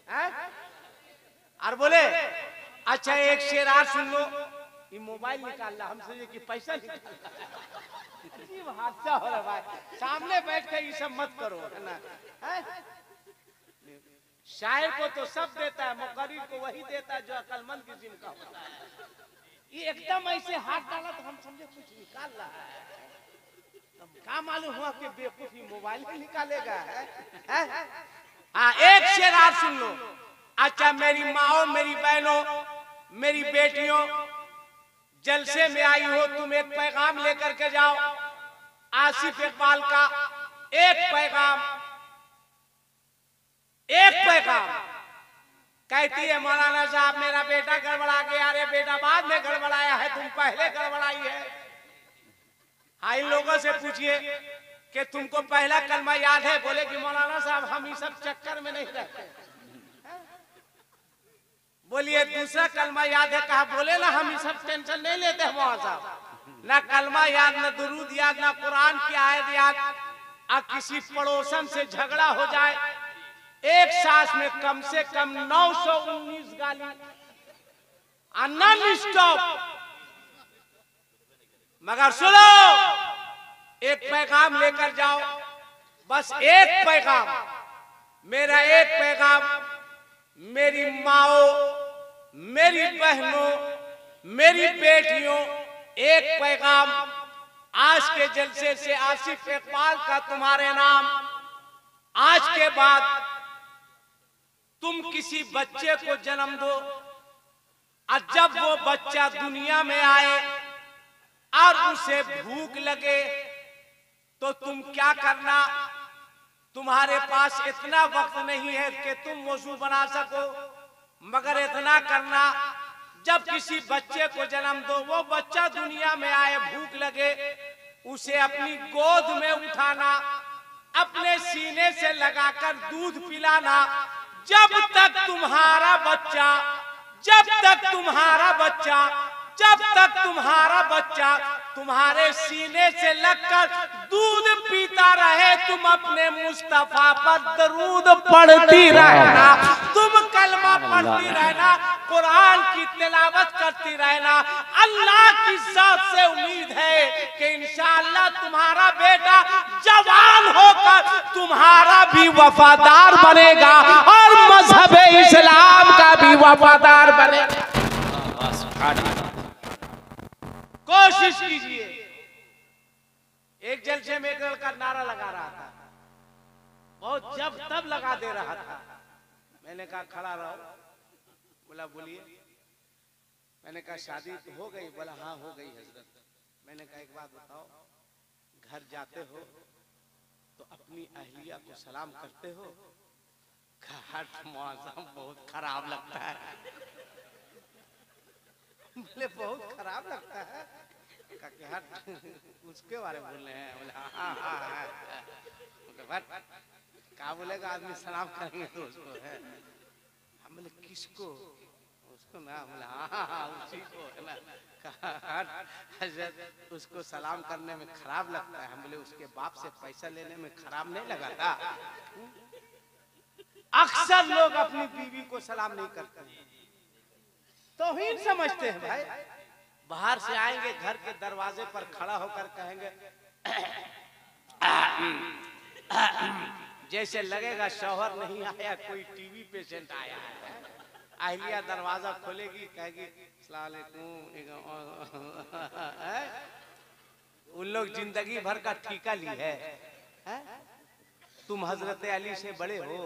हैं? और बोले अच्छा एक शेर और सुन लो। ये मोबाइल निकाल ला, हम सोचे कि पैसा निकाल। अजीब हादसा हो रहा भाई, सामने बैठ के ये सब मत करो, है ना? शायर को तो सब देता है, मुकर्रिर को वही देता है जो अक्लमंद किस्म का होता है। ये एकदम ऐसे हाथ डाला तो हम समझे कुछ निकाल रहा है, क्या मालूम हुआ कि बेवकूफी मोबाइल में निकालेगा, है? हाँ, एक शेर आप सुन लो। अच्छा, मेरी माओ, मेरी बहनों, मेरी बेटियों, जलसे में आई हो, तुम एक पैगाम लेकर के जाओ। आसिफ इकबाल का एक पैगाम कहती है, मौलाना साहब मेरा बेटा गड़बड़ा गया। अरे बेटा बाद में गड़बड़ाया है, तुम पहले गड़बड़ाई है। हाँ, इन लोगों से पूछिए कि तुमको पहला कलमा याद है? बोले कि मौलाना साहब हम इस सब चक्कर में नहीं रहते। बोलिए दूसरा कलमा याद है? कहा बोले ना हम इस सब टेंशन नहीं लेते हैं मौलाना साहब, ना कलमा याद, ना दुरूद याद, ना कुरान की आयत याद। अब किसी पड़ोसन से झगड़ा हो जाए, एक सांस में कम से कम 919 गाली, नॉन स्टॉप। मगर सुनो, एक पैगाम लेकर जाओ, बस एक पैगाम, मेरा एक पैगाम, मेरी माओ, मेरी बहनों, मेरी बेटियों, एक पैगाम आज के जलसे से आसिफ इकबाल का तुम्हारे नाम। आज के बाद तुम किसी बच्चे को जन्म दो और जब वो बच्चा दुनिया में आए और उसे भूख लगे तो तुम क्या करना? तुम्हारे पास इतना वक्त नहीं है कि तुम वजू बना सको, मगर इतना करना, जब किसी बच्चे को जन्म दो, वो बच्चा दुनिया में आए, भूख लगे, उसे अपनी गोद में उठाना, अपने सीने से लगाकर दूध पिलाना। जब तक तुम्हारा बच्चा तुम्हारे सीने से लगकर दूध पीता रहे, तुम अपने मुस्तफा पर दरूद पढ़ती रहना, तुम कलमा पढ़ती रहना, कुरान की तिलावत करती रहना। अल्लाह की जात से उम्मीद है कि इंशाअल्लाह तुम्हारा बेटा जवान होकर तुम्हारा भी वफादार बनेगा और मजहब इस्लाम का भी वफादार बनेगा। कोशिश कीजिए। एक जलसे में एक लड़का नारा लगा रहा था, बहुत जब तब लगा दे रहा था। मैंने कहा खड़ा रहो। बोला बोलिए। मैंने कहा शादी तो हो गई? बोला हाँ हो गई हजरत। मैंने कहा एक बात बताओ, घर जाते हो तो अपनी अहलिया को सलाम करते हो? कहा मौसम बहुत खराब लगता है। बोले बहुत खराब लगता है? उसके बारे में बोल रहे हैं? बोले हाँ। क्या बोलेगा आदमी सलाम करेंगे तो उसको है। हम बोले किसको? उसको ना। बोले हाँ उसी को है ना। उसको सलाम करने में खराब लगता है? हम बोले उसके बाप से पैसा लेने में खराब नहीं लगा था? अक्सर लोग अपनी बीवी को सलाम नहीं करते, तौहीन समझते हैं भाई। बाहर से आएंगे, घर के दरवाजे पर खड़ा होकर कहेंगे जैसे लगेगा शौहर नहीं आया, कोई टीवी पेशेंट आया है। अहलिया दरवाजा खोलेगी, कहेगी अस्सलाम वालेकुम। उन लोग जिंदगी भर का ठीका ली है। तुम हजरत अली से बड़े हो।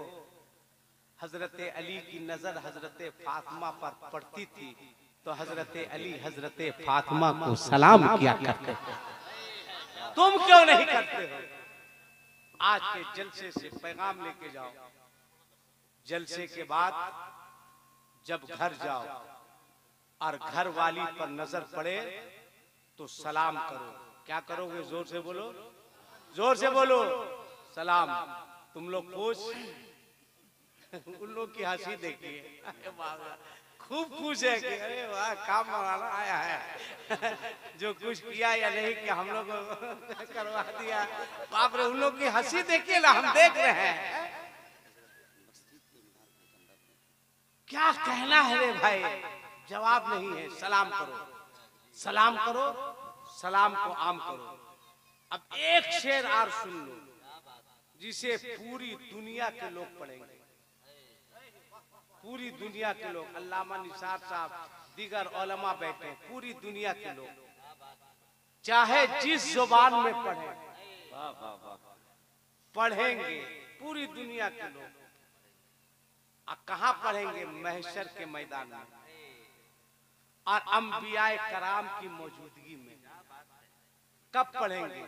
हजरत अली की नजर हजरत फातिमा पर पड़ती थी तो हजरत अली हजरत फातिमा को सलाम किया करते थे। तुम क्यों नहीं करते हो? आज के जलसे से पैगाम लेके जाओ। जलसे के बाद जब घर जाओ और घर वाली पर नजर पड़े तो सलाम करो। क्या करोगे? जोर से बोलो, जोर से बोलो। सलाम। तुम लोग उन लोग की हंसी देखिए, खूब खुश है कि अरे वाह काम वाला आया है। जो कुछ किया या नहीं किया हम लोग करवा दिया। बाप रे, उन लोग की हंसी देखिए ना, हम देख रहे हैं। क्या कहना है रे भाई? जवाब नहीं है। सलाम करो, सलाम करो, सलाम को आम करो। अब एक शेर और सुन लो जिसे पूरी दुनिया के लोग पढ़ेंगे, पूरी दुनिया के लोग, अल्लामा निसार साहब, दीगर उलमा बैठे, पूरी दुनिया के लोग चाहे जिस जुबान में पढ़ेंगे, पूरी दुनिया के लोग। कहाँ पढ़ेंगे? महशर के मैदान में और अंबियाए कराम की मौजूदगी में। कब पढ़ेंगे?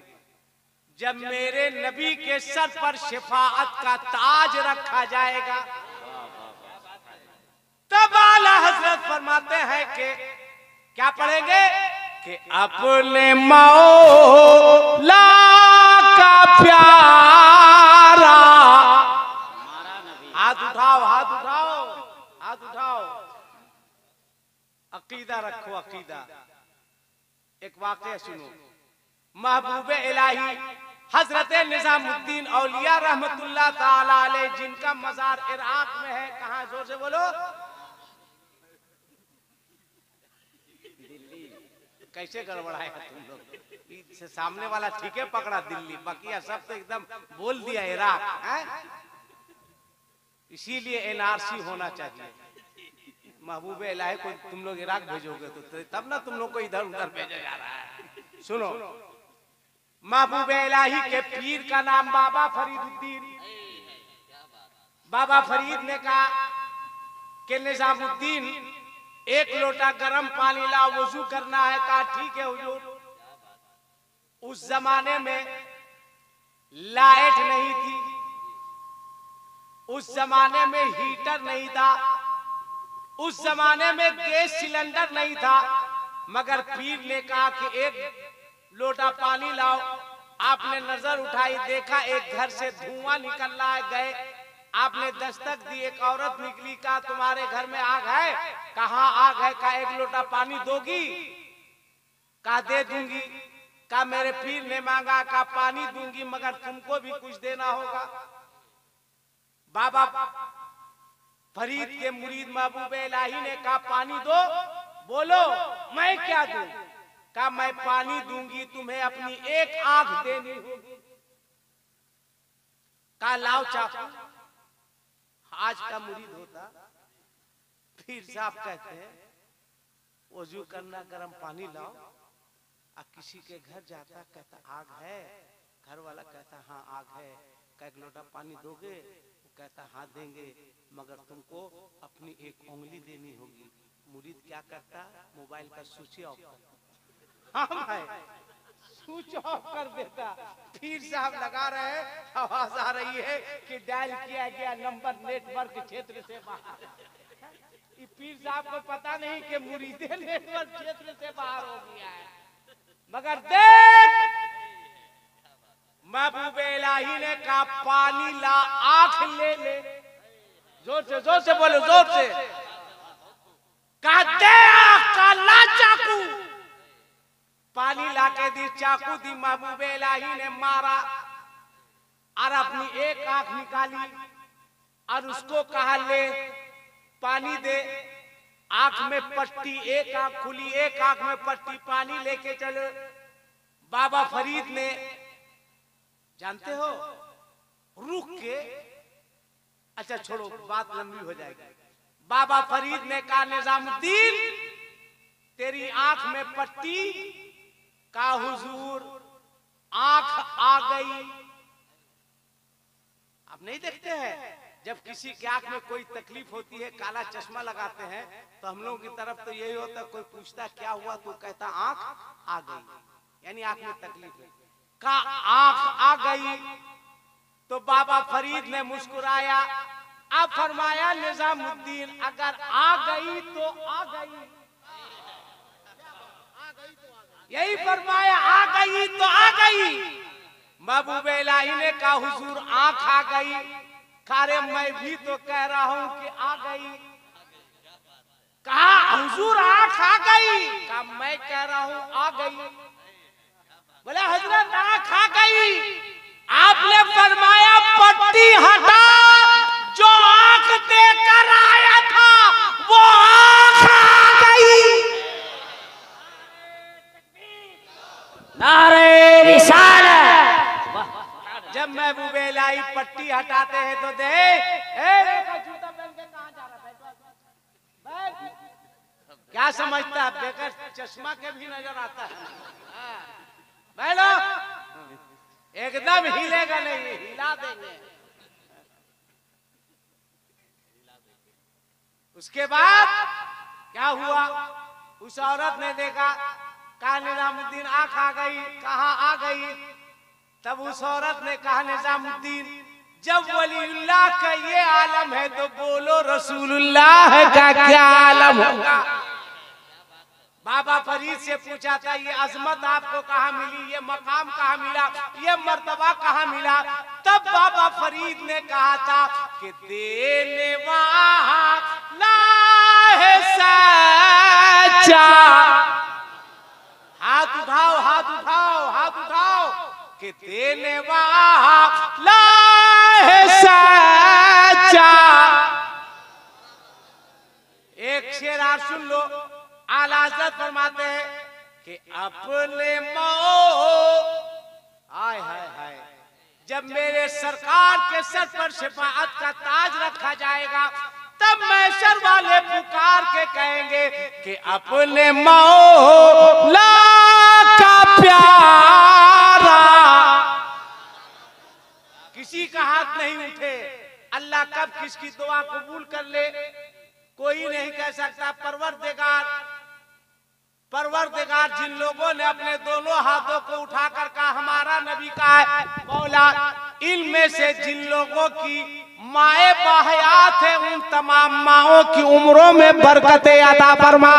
जब मेरे नबी के सर पर शिफाअत का ताज रखा जाएगा, तब आला हजरत फरमाते हैं कि क्या पढ़ेंगे कि अपने मौला का प्यारा। हाथ उठाओ, हाथ उठाओ, हाथ उठाओ। अकीदा रखो, अकीदा। एक वाक़या सुनो। महबूब इलाही हजरत निजामुद्दीन औलिया रहमतुल्लाह ताला अलैह, जिनका मजार इराक में है। कहाँ? जोर से बोलो। कैसे गड़बड़ाए तुम लोग? से सामने वाला ठीक है पकड़ा दिल्ली, बाकी सब तो एकदम बोल दिया इराक है। इसीलिए एनआरसी होना चाहिए। महबूब इलाही को तुम लोग इराक भेजोगे तो तब ना तुम लोग को इधर उधर भेजा जा रहा है। सुनो, महबूब इलाही के पीर का नाम बाबा फरीदुद्दीन। बाबा फरीद ने कहा कि निजामुद्दीन एक लोटा गर्म पानी लाओ, वजू करना है। कहा ठीक है हुजूर। उस जमाने में लाइट नहीं थी, उस जमाने में हीटर नहीं था, उस जमाने में गैस सिलेंडर नहीं था, मगर पीर ने कहा कि एक लोटा पानी लाओ। आपने नजर उठाई, देखा एक घर से धुआं निकल रहा है। गए, आपने दस्तक दी, एक औरत निकली। कहा तुम्हारे घर में आग है? कहाँ आग है? कहा एक लोटा पानी दोगी? कहा दे दूंगी। कहा मेरे पीर ने मांगा, कहा पानी दूंगी मगर तुमको भी कुछ देना होगा। बाबा फरीद के मुरीद महबूब इलाही ने कहा पानी दो। बोलो मैं क्या दूं? कहा मैं पानी दूंगी, तुम्हें अपनी एक आंख देनी होगी। कहा लाओ चाकू। आज का मुरीद होता, पीर साहब कहते हैं वजू करना, गर्म पानी लाओ। आ किसी के घर जाता, कहता आग है? घर वाला कहता हाँ आग है। कहा एक लोटा पानी दोगे? वो कहता हाँ देंगे, मगर तुमको अपनी एक उंगली देनी होगी। मुरीद क्या करता? मोबाइल का स्विच ऑफ करता। हाँ भाई, स्विच ऑफ कर देता। पीर साहब लगा रहे, आवाज आ रही है कि डायल किया गया नंबर नेटवर्क क्षेत्र से बाहर। पीर साहब को पता नहीं कि मुरीदे नेटवर्क क्षेत्र से बाहर हो गया है। मगर देख, महबूब इलाही ने कहा पानी ला, आंख ले ले। जोर से बोलो, जोर से। कहा दे आंख का, ला चाकू। पानी लाके दी, चाकू दी। महबूब इलाही ने मारा और अपनी एक आंख निकाली और उसको कहा ले पानी दे। आंख में पट्टी, एक आंख खुली, एक आंख में पट्टी। पानी लेके चलो। बाबा फरीद ने, जानते हो, रुक के, अच्छा छोड़ो बात लंबी हो जाएगी। बाबा फरीद ने कहा निजामुद्दीन तेरी आंख में पट्टी। का हुजूर आंख आ गई। आप नहीं देखते हैं जब किसी की आंख में कोई तकलीफ होती है, काला चश्मा लगाते हैं, तो हम लोगों की तरफ तो यही होता है, कोई पूछता क्या हुआ तो कहता आंख आ गई, यानी आंख में तकलीफ है। का आंख आ गई तो बाबा फरीद ने मुस्कुराया। अब फरमाया निजामुद्दीन अगर आ गई तो आ गई, यही फरमाया आ गई तो आ गई। महबूब इलाही ने कहा हुजूर आंख आ गई। खारे मैं भी तो कह रहा हूं कि आ गई। कहा हुजूर आंख आ गई। कहा मैं कह रहा हूं आ गई। बोला हजरत आंख आ गई। आपने फरमाया पट्टी हटा, जो आंख देकर आया था वो आंख आ गई। नारे रिसालत। जब महबूबे इलाही पट्टी हटाते हैं तो दे जूता पहन के कहाँ जा रहा है? क्या समझता है? बेकर चश्मा के भी नजर आता है। बैठो, एकदम हिलेगा नहीं, हिला देंगे। उसके बाद क्या हुआ? उस औरत ने देखा, कहा निजामुद्दीन आंख आ गई। कहा आ गई? तब उस औरत ने कहा निजामुद्दीन, जब वलीउल्लाह का ये आलम है तो बोलो रसूलुल्लाह का क्या आलम होगा? बाबा फरीद से पूछा था, ये अजमत आपको कहाँ मिली, ये मकाम कहाँ मिला, ये मर्तबा कहाँ मिला? तब बाबा फरीद ने कहा था कि देने वाला है सच्चा। हाथ उठाओ, हाथ उठाओ, हाथ उठाओ कि देने वाला है सच्चा। एक शेर आप सुन लो। आला हज़रत फरमाते हैं कि अपने हाय हाय हाय, जब मेरे सरकार के सर पर शफाअत का ताज रखा जाएगा तब महशर वाले पुकार के कहेंगे कि अपने मौला का प्यारा। किसी का हाथ नहीं उठे। अल्लाह कब किसकी दुआ कबूल कर ले कोई नहीं कह सकता। परवरदिगार जिन लोगों ने अपने दोनों हाथों को उठाकर कहा हमारा नबी का है मौला, इनमें से जिन लोगों की माए बाहयात है उन तमाम माओं की उम्रों में बरकतें अता फरमा।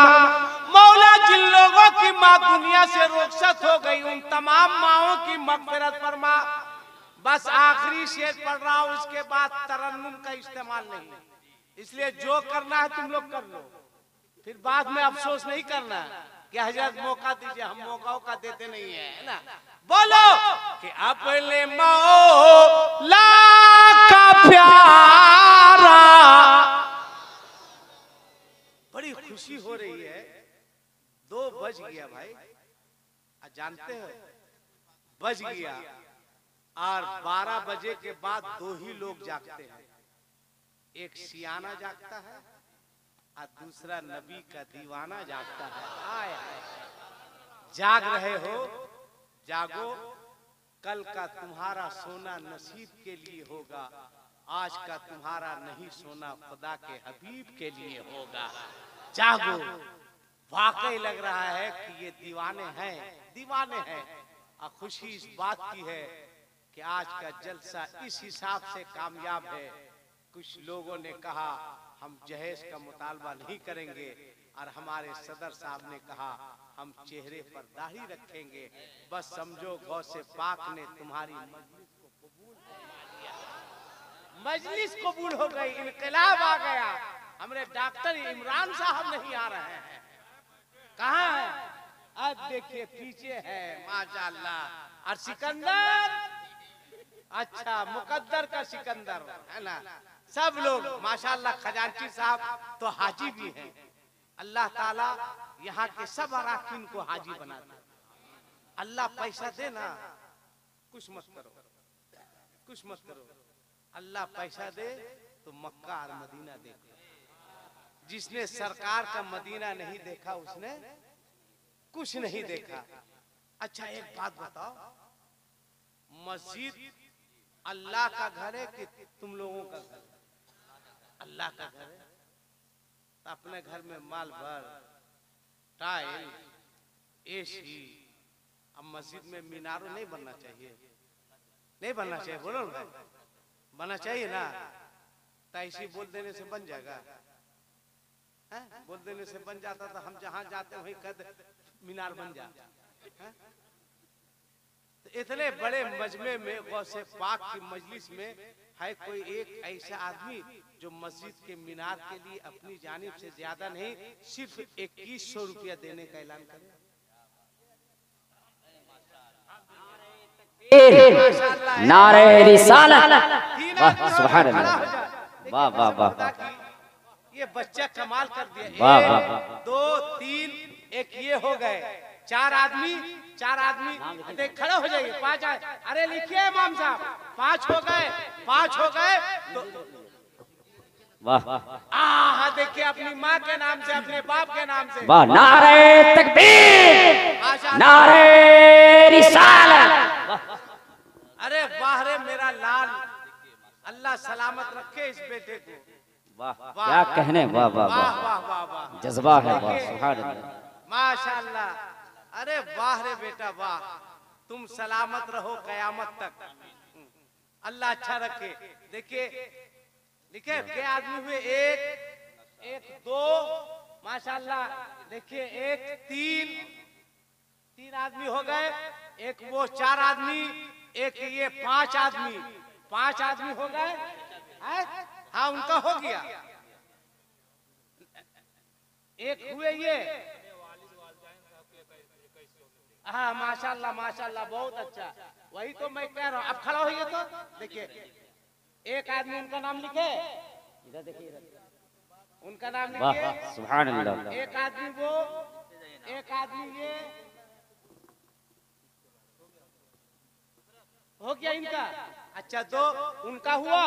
मौला जिन लोगों की माँ दुनिया से रुखसत हो गई उन तमाम माओं की मग़फ़िरत फरमा। बस आखिरी शेर पढ़ रहा हूँ, उसके बाद तरन्नुम का इस्तेमाल नहीं। इसलिए जो करना है तुम लोग कर लो, फिर बाद में अफसोस नहीं करना है कि हजरत मौका दीजिए, हम मौकाओं का देते नहीं है ना। बोलो कि अपने मौला का प्यारा। बड़ी खुशी हो रही है। 2 बज गया भाई, जानते हो बज गया। और 12 बजे के बाद 2 ही लोग जागते हैं, एक सियाना जागता है और दूसरा नबी का दीवाना जागता है। आय जाग रहे हो, जागो, कल का तुम्हारा सोना नसीब के लिए होगा, आज का तुम्हारा नहीं सोना खुदा के हबीब के लिए होगा। जागो। वाकई लग रहा है कि ये दीवाने हैं, दीवाने हैं। और खुशी इस बात की है कि आज का जलसा इस हिसाब से कामयाब है। कुछ लोगों ने कहा हम जहेज का मुतालबा नहीं करेंगे और हमारे सदर साहब ने कहा हम चेहरे पर दाढ़ी रखेंगे। बस समझो गौसे पाक ने तुम्हारी मजलिस कबूल हो गई, इनकलाब आ गया। हमारे डॉक्टर इमरान साहब नहीं आ रहे हैं, कहाँ है? अब देखिए पीछे है माशाअल्लाह। और सिकंदर, अच्छा मुकद्दर का सिकंदर है ना। सब लोग माशाअल्लाह। खजांची साहब तो हाजी भी हैं। अल्लाह ताला यहाँ के सब अराकीन को हाजी बना दे। अल्लाह पैसा दे ना, कुछ मत करो, कुछ मत करो। अल्लाह पैसा दे तो मक्का और मदीना देखो। जिसने सरकार का मदीना नहीं देखा उसने कुछ नहीं देखा। अच्छा एक बात बताओ, मस्जिद अल्लाह का घर है कि तुम लोगों का घर? अल्लाह का घर है। तो अपने घर में माल भर, टाइल, एसी। अब मस्जिद में मीनारों नहीं बनना चाहिए, नहीं बनना चाहिए, बोलो ना, बनना चाहिए ना। तो ऐसी बोल देने से बन जाएगा? है? बोल देने से बन जाता तो हम जहां जाते वहीं कद मीनार बन जाता। तो इतने बड़े मजमे में गौसे पाक की मजलिस में है कोई एक ऐसा आदमी जो मस्जिद के मीनार के लिए अपनी जानिब से ज्यादा नहीं सिर्फ 2100 रुपया देने का ऐलान करे? नारे रिसालत, सुभान अल्लाह, वाह वाह वाह। ये बच्चा कमाल कर दिया। वाह, 1 वाह, 2 3 एक ये हो गए, 4 आदमी, 4 आदमी। खड़े हो जाइए, 5 अरे लिखिए इमाम साहब, 5 हो गए, 5 हो गए तो वाह हाँ देखिए, अपनी माँ के नाम से, अपने बाप के नाम से वाह, नारे तकबीर, नारे रिसालत। अरे वाह रे मेरा लाल, अल्लाह सलामत रखे इस बेटे को। वाह, क्या कहने, वाह वाह वाह वाह, वाह वाह वाह, जज्बा है, वाह सुभान अल्लाह, माशाअल्लाह। अरे वाह रे बेटा वाह, तुम सलामत रहो कयामत तक, अल्लाह अच्छा रखे। देखिए लिखे के आदमी हुए, 1 2 माशाअल्लाह। देखिए 1 3 आदमी हो गए, एक वो 4 आदमी, एक ये 5 आदमी, 5 आदमी हो गए। हाँ उनका हो गया, एक हुए ये। हाँ माशाल्लाह माशाल्लाह, बहुत अच्छा, वही तो मैं कह रहा हूँ। अब खड़ा होइए तो देखिए, एक आदमी उनका नाम लिखे, इधर देखिए, उनका नाम लिखिए, वाह सुभान अल्लाह, एक आदमी वो, एक आदमी ये, हो गया इनका। अच्छा तो उनका हुआ,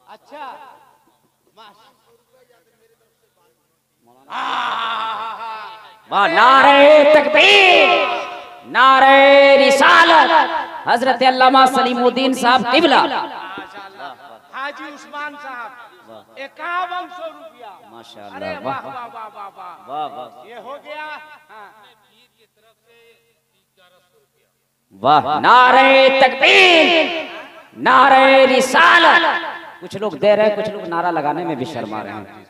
अच्छा वाह, नारे तकबीर, नारे रिसालत, हजरत अल्लामा सलीमुद्दीन साहब किबला, हाजी उस्मान साहब 5100 रुपया, माशाअल्लाह, अरे वाह वाह वाह वाह वाह वाह, वाह वाह, ये हो गया। हाँ वाह, नारे तकबीर, नारे रिसालत। कुछ लोग दे रहे हैं, कुछ लोग नारा लगाने में भी शर्मा रहे हैं।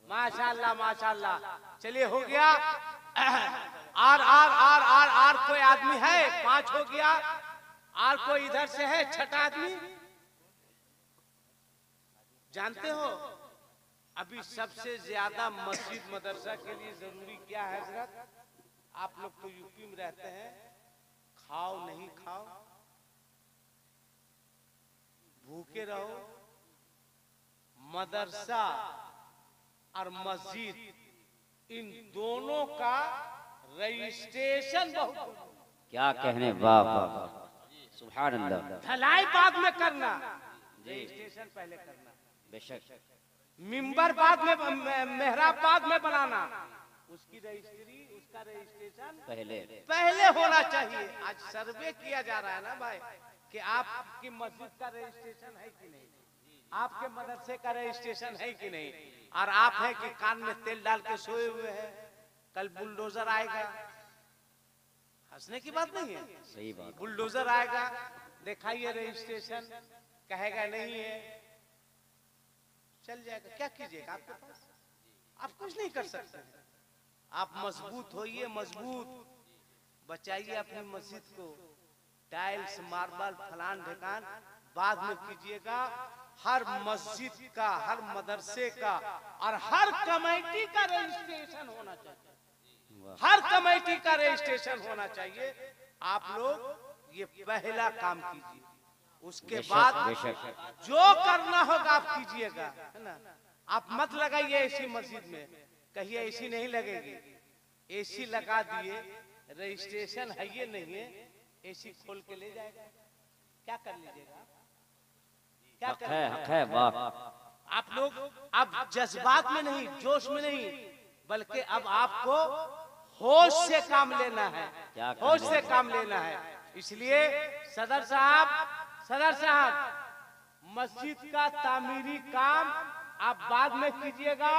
माशाल्लाह माशाल्लाह, चलिए हो गया। आर कोई आदमी है, 5 हो गया। आर कोई इधर से है, 6ठा आदमी, जानते हो अभी सबसे ज्यादा मस्जिद मदरसा के लिए जरूरी क्या है हजरत? आप लोग तो यूपी में रहते हैं, खाओ नहीं खाओ, भूखे रहो, मदरसा और मस्जिद, इन दोनों का रजिस्ट्रेशन बहुत, क्या कहने, वाह वाह सुभान अल्लाह, ढलाई बाद में करना, रजिस्ट्रेशन पहले करना। बेशक, मिंबर बाद में, मेहराब बाद में बनाना, उसकी रजिस्ट्री, उसका रजिस्ट्रेशन पहले होना चाहिए। आज सर्वे किया जा रहा है ना भाई, कि आपकी मस्जिद का रजिस्ट्रेशन है कि नहीं, आपके मदरसे का रजिस्ट्रेशन है कि नहीं। और आप है कि कान में तेल डाल के सोए हुए हैं, कल बुलडोजर आएगा, हंसने की बात नहीं है, सही बात, बुलडोजर आएगा, दिखाइए रजिस्ट्रेशन, कहेगा नहीं है, चल जाएगा, क्या कीजिएगा आपके पास, आप कुछ नहीं कर सकते। आप मजबूत होइए, मजबूत बचाइए अपनी मस्जिद को, टाइल्स मार्बल फलान ढकान बाद में कीजिएगा। हर मस्जिद का, हर मदरसे का और हर कमेटी का रजिस्ट्रेशन होना चाहिए, हर कमेटी का रजिस्ट्रेशन होना चाहिए। आप लोग ये पहला काम कीजिए, उसके बाद जो करना होगा आप कीजिएगा, है ना। आप मत लगाइए एसी मस्जिद में, कहिए एसी नहीं लगेगी, एसी लगा दिए, रजिस्ट्रेशन है ये नहीं है, एसी खोल के ले जाएगा, क्या कर लीजिएगा, क्या है, वाह। आप लोग अब जज्बात में नहीं, जोश में नहीं, बल्कि अब आपको होश से काम लेना है, होश से काम लेना है। इसलिए सदर साहब मस्जिद का तामीरी काम आप बाद में कीजिएगा।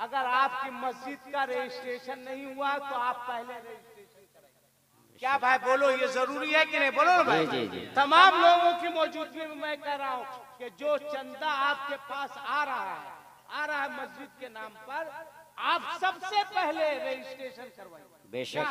अगर आपकी मस्जिद का रजिस्ट्रेशन नहीं हुआ तो आप पहले रजिस्ट्रेशन कराइए। क्या भाई बोलो, ये जरूरी है कि नहीं, बोलो ना भाई। जी। तमाम लोगों की मौजूदगी में मैं कह रहा हूँ कि जो चंदा आपके पास आ रहा है मस्जिद के नाम पर, आप सबसे पहले रजिस्ट्रेशन करवाइए। बेशक,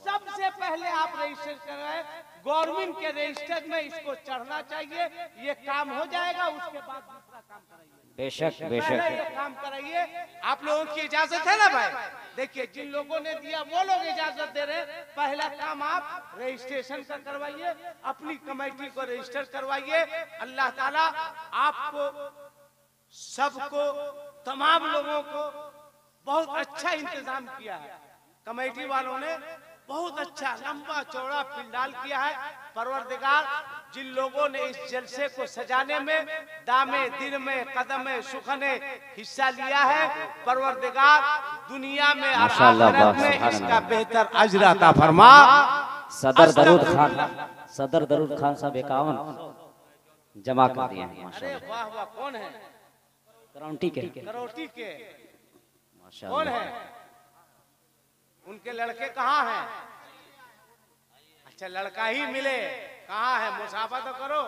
सबसे पहले आप रजिस्ट्रेशन करवाए, गवर्नमेंट के रजिस्टर में इसको चढ़ना चाहिए, ये काम हो जाएगा, उसके बाद दूसरा काम कराइए। बेशक, ये काम कराइए। आप लोगों की इजाजत है ना भाई? देखिए जिन लोगों ने दिया वो लोग इजाजत दे रहे, पहला काम आप रजिस्ट्रेशन का करवाइए, अपनी कमेटी को रजिस्टर करवाइए। अल्लाह ताला आपको सबको, तमाम लोगों को बहुत अच्छा इंतजाम किया है, कमेटी वालों ने बहुत अच्छा लंबा चौड़ा पिंडाल किया है। परवरदिगार जिन लोगों ने इस जलसे को सजाने में दामे दिन में कदम सुखने हिस्सा लिया है, परवरदिगार दुनिया में और आखिरत में इसका बेहतर अजर अता फरमा। सदर दरूद खान साहब 51 जमा कर दिए हैं अरे वाह वाह, कौन है? करौटी के कौन है? उनके लड़के कहाँ हैं? अच्छा, लड़का ही मिले, कहाँ है? मुसाफा तो करो,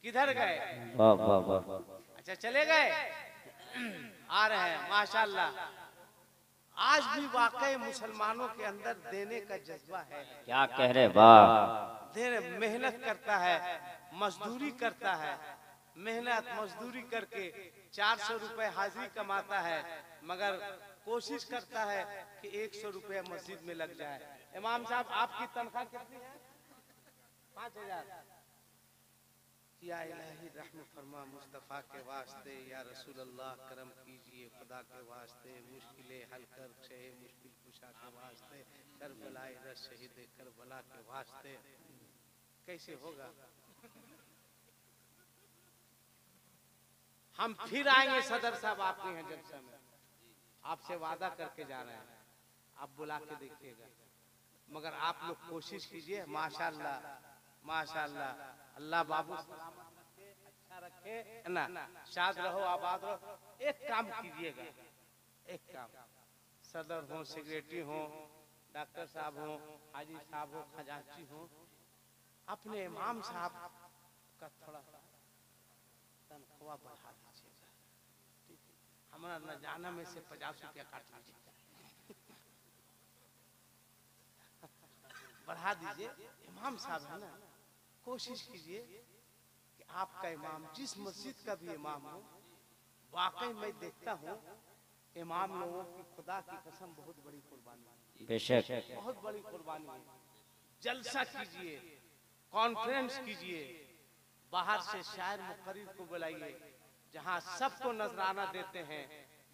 किधर गए? वाह वाह वाह, अच्छा चले गए, आ रहे हैं माशाल्लाह। आज भी वाकई मुसलमानों के अंदर देने का जज्बा है। क्या कह रहे, वाह। देने, मेहनत करता है, मजदूरी करता है, मेहनत मजदूरी करके 400 रुपए हाजिरी कमाता है, मगर कोशिश करता है कि 100 रुपए मस्जिद में लग जाए। इमाम साहब, आपकी तनख्वाह कितनी है? 5000। या इलाही रहम फरमा मुस्तफ़ा के वास्ते, या रसूल अल्लाह करम कीजिए खुदा के वास्ते, मुश्किलें हल कर शहे मुश्किल कुशा के वास्ते, करबलाए रस शहीद करबला के वास्ते। कैसे होगा? हम फिर आएंगे सदर साहब आपके यहाँ जलसा में, आपसे वादा करके जा रहे हैं, आप बुला के देखिएगा। मगर आप लोग कोशिश कीजिए। माशाल्लाह माशाल्लाह, अल्लाह बाबू अच्छा रखे ना, शाद रहो आबाद रहो। एक काम कीजिएगा, एक काम, सदर हो, सेक्रेटरी हो, डॉक्टर साहब हो, हाजी साहब हो, खजांची हो, अपने इमाम साहब का थोड़ा सा तनख्वाह बढ़ा दीजिएगा। हमारा न जाना में से 50 रुपया काट लीजिएगा, बढ़ा दीजिए। इमाम साहब है ना, कोशिश कीजिए कि आपका इमाम जिस मस्जिद का भी इमाम हो, वाकई मैं देखता हूँ इमाम लोगों की खुदा की कसम बहुत बड़ी कुर्बानी, बेशक बहुत बड़ी कुर्बानी है। जलसा कीजिए, कॉन्फ्रेंस कीजिए, बाहर से शायर मुकर्रिर को बुलाइए, जहाँ सबको नजराना देते हैं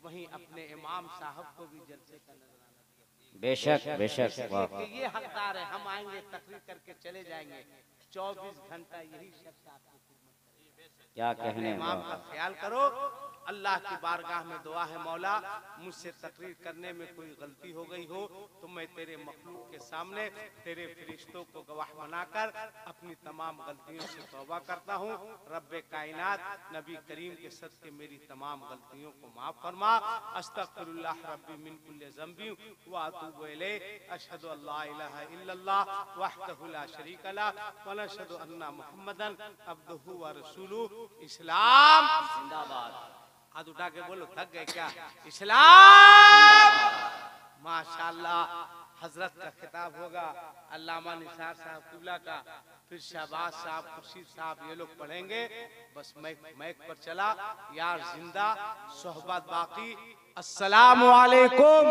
वहीं अपने इमाम साहब को भी जलसे का नजराना दिए। बेशक बेशक, वाह वाह। ये हकदार है। हम आएंगे, तकरीर करके चले जाएंगे, 24 घंटा यही शख्स आपकी खिदमत करेगा। क्या कहने, इमाम का ख्याल करो। अल्लाह की बारगाह में दुआ है, मौला मुझसे तकरीर करने में कोई गलती हो गई हो तो मैं तेरे मखलूक के सामने तेरे फरिश्तों को गवाह बनाकर अपनी तमाम गलतियों से तौबा करता हूँ। रब्बे कायनात नबी करीम के सदके मेरी तमाम गलतियों को माफ फरमा। अस्तगफिरुल्लाह रब्बी मिन कुल्ली ज़ंबी व अतूबु इलैहि, अशहदु अल्ला इलाहा इल्लल्लाह वहदहु ला शरीका लह व अशहदु अन्ना मुहम्मदन अब्दुहु व रसूलुहु। इस्लाम जिंदाबाद। हाथ उठा के बोलो, थक गए क्या? इस्लाम। माशाल्लाह, हजरत का खिताब होगा, अल्लामा निसार साहब कुबला का, फिर शहबाज साहब, खुर्शीद साहब, ये लोग पढ़ेंगे। बस मैक पर चला, यार जिंदा, सोहबत बाकी। अस्सलामु अलैकुम।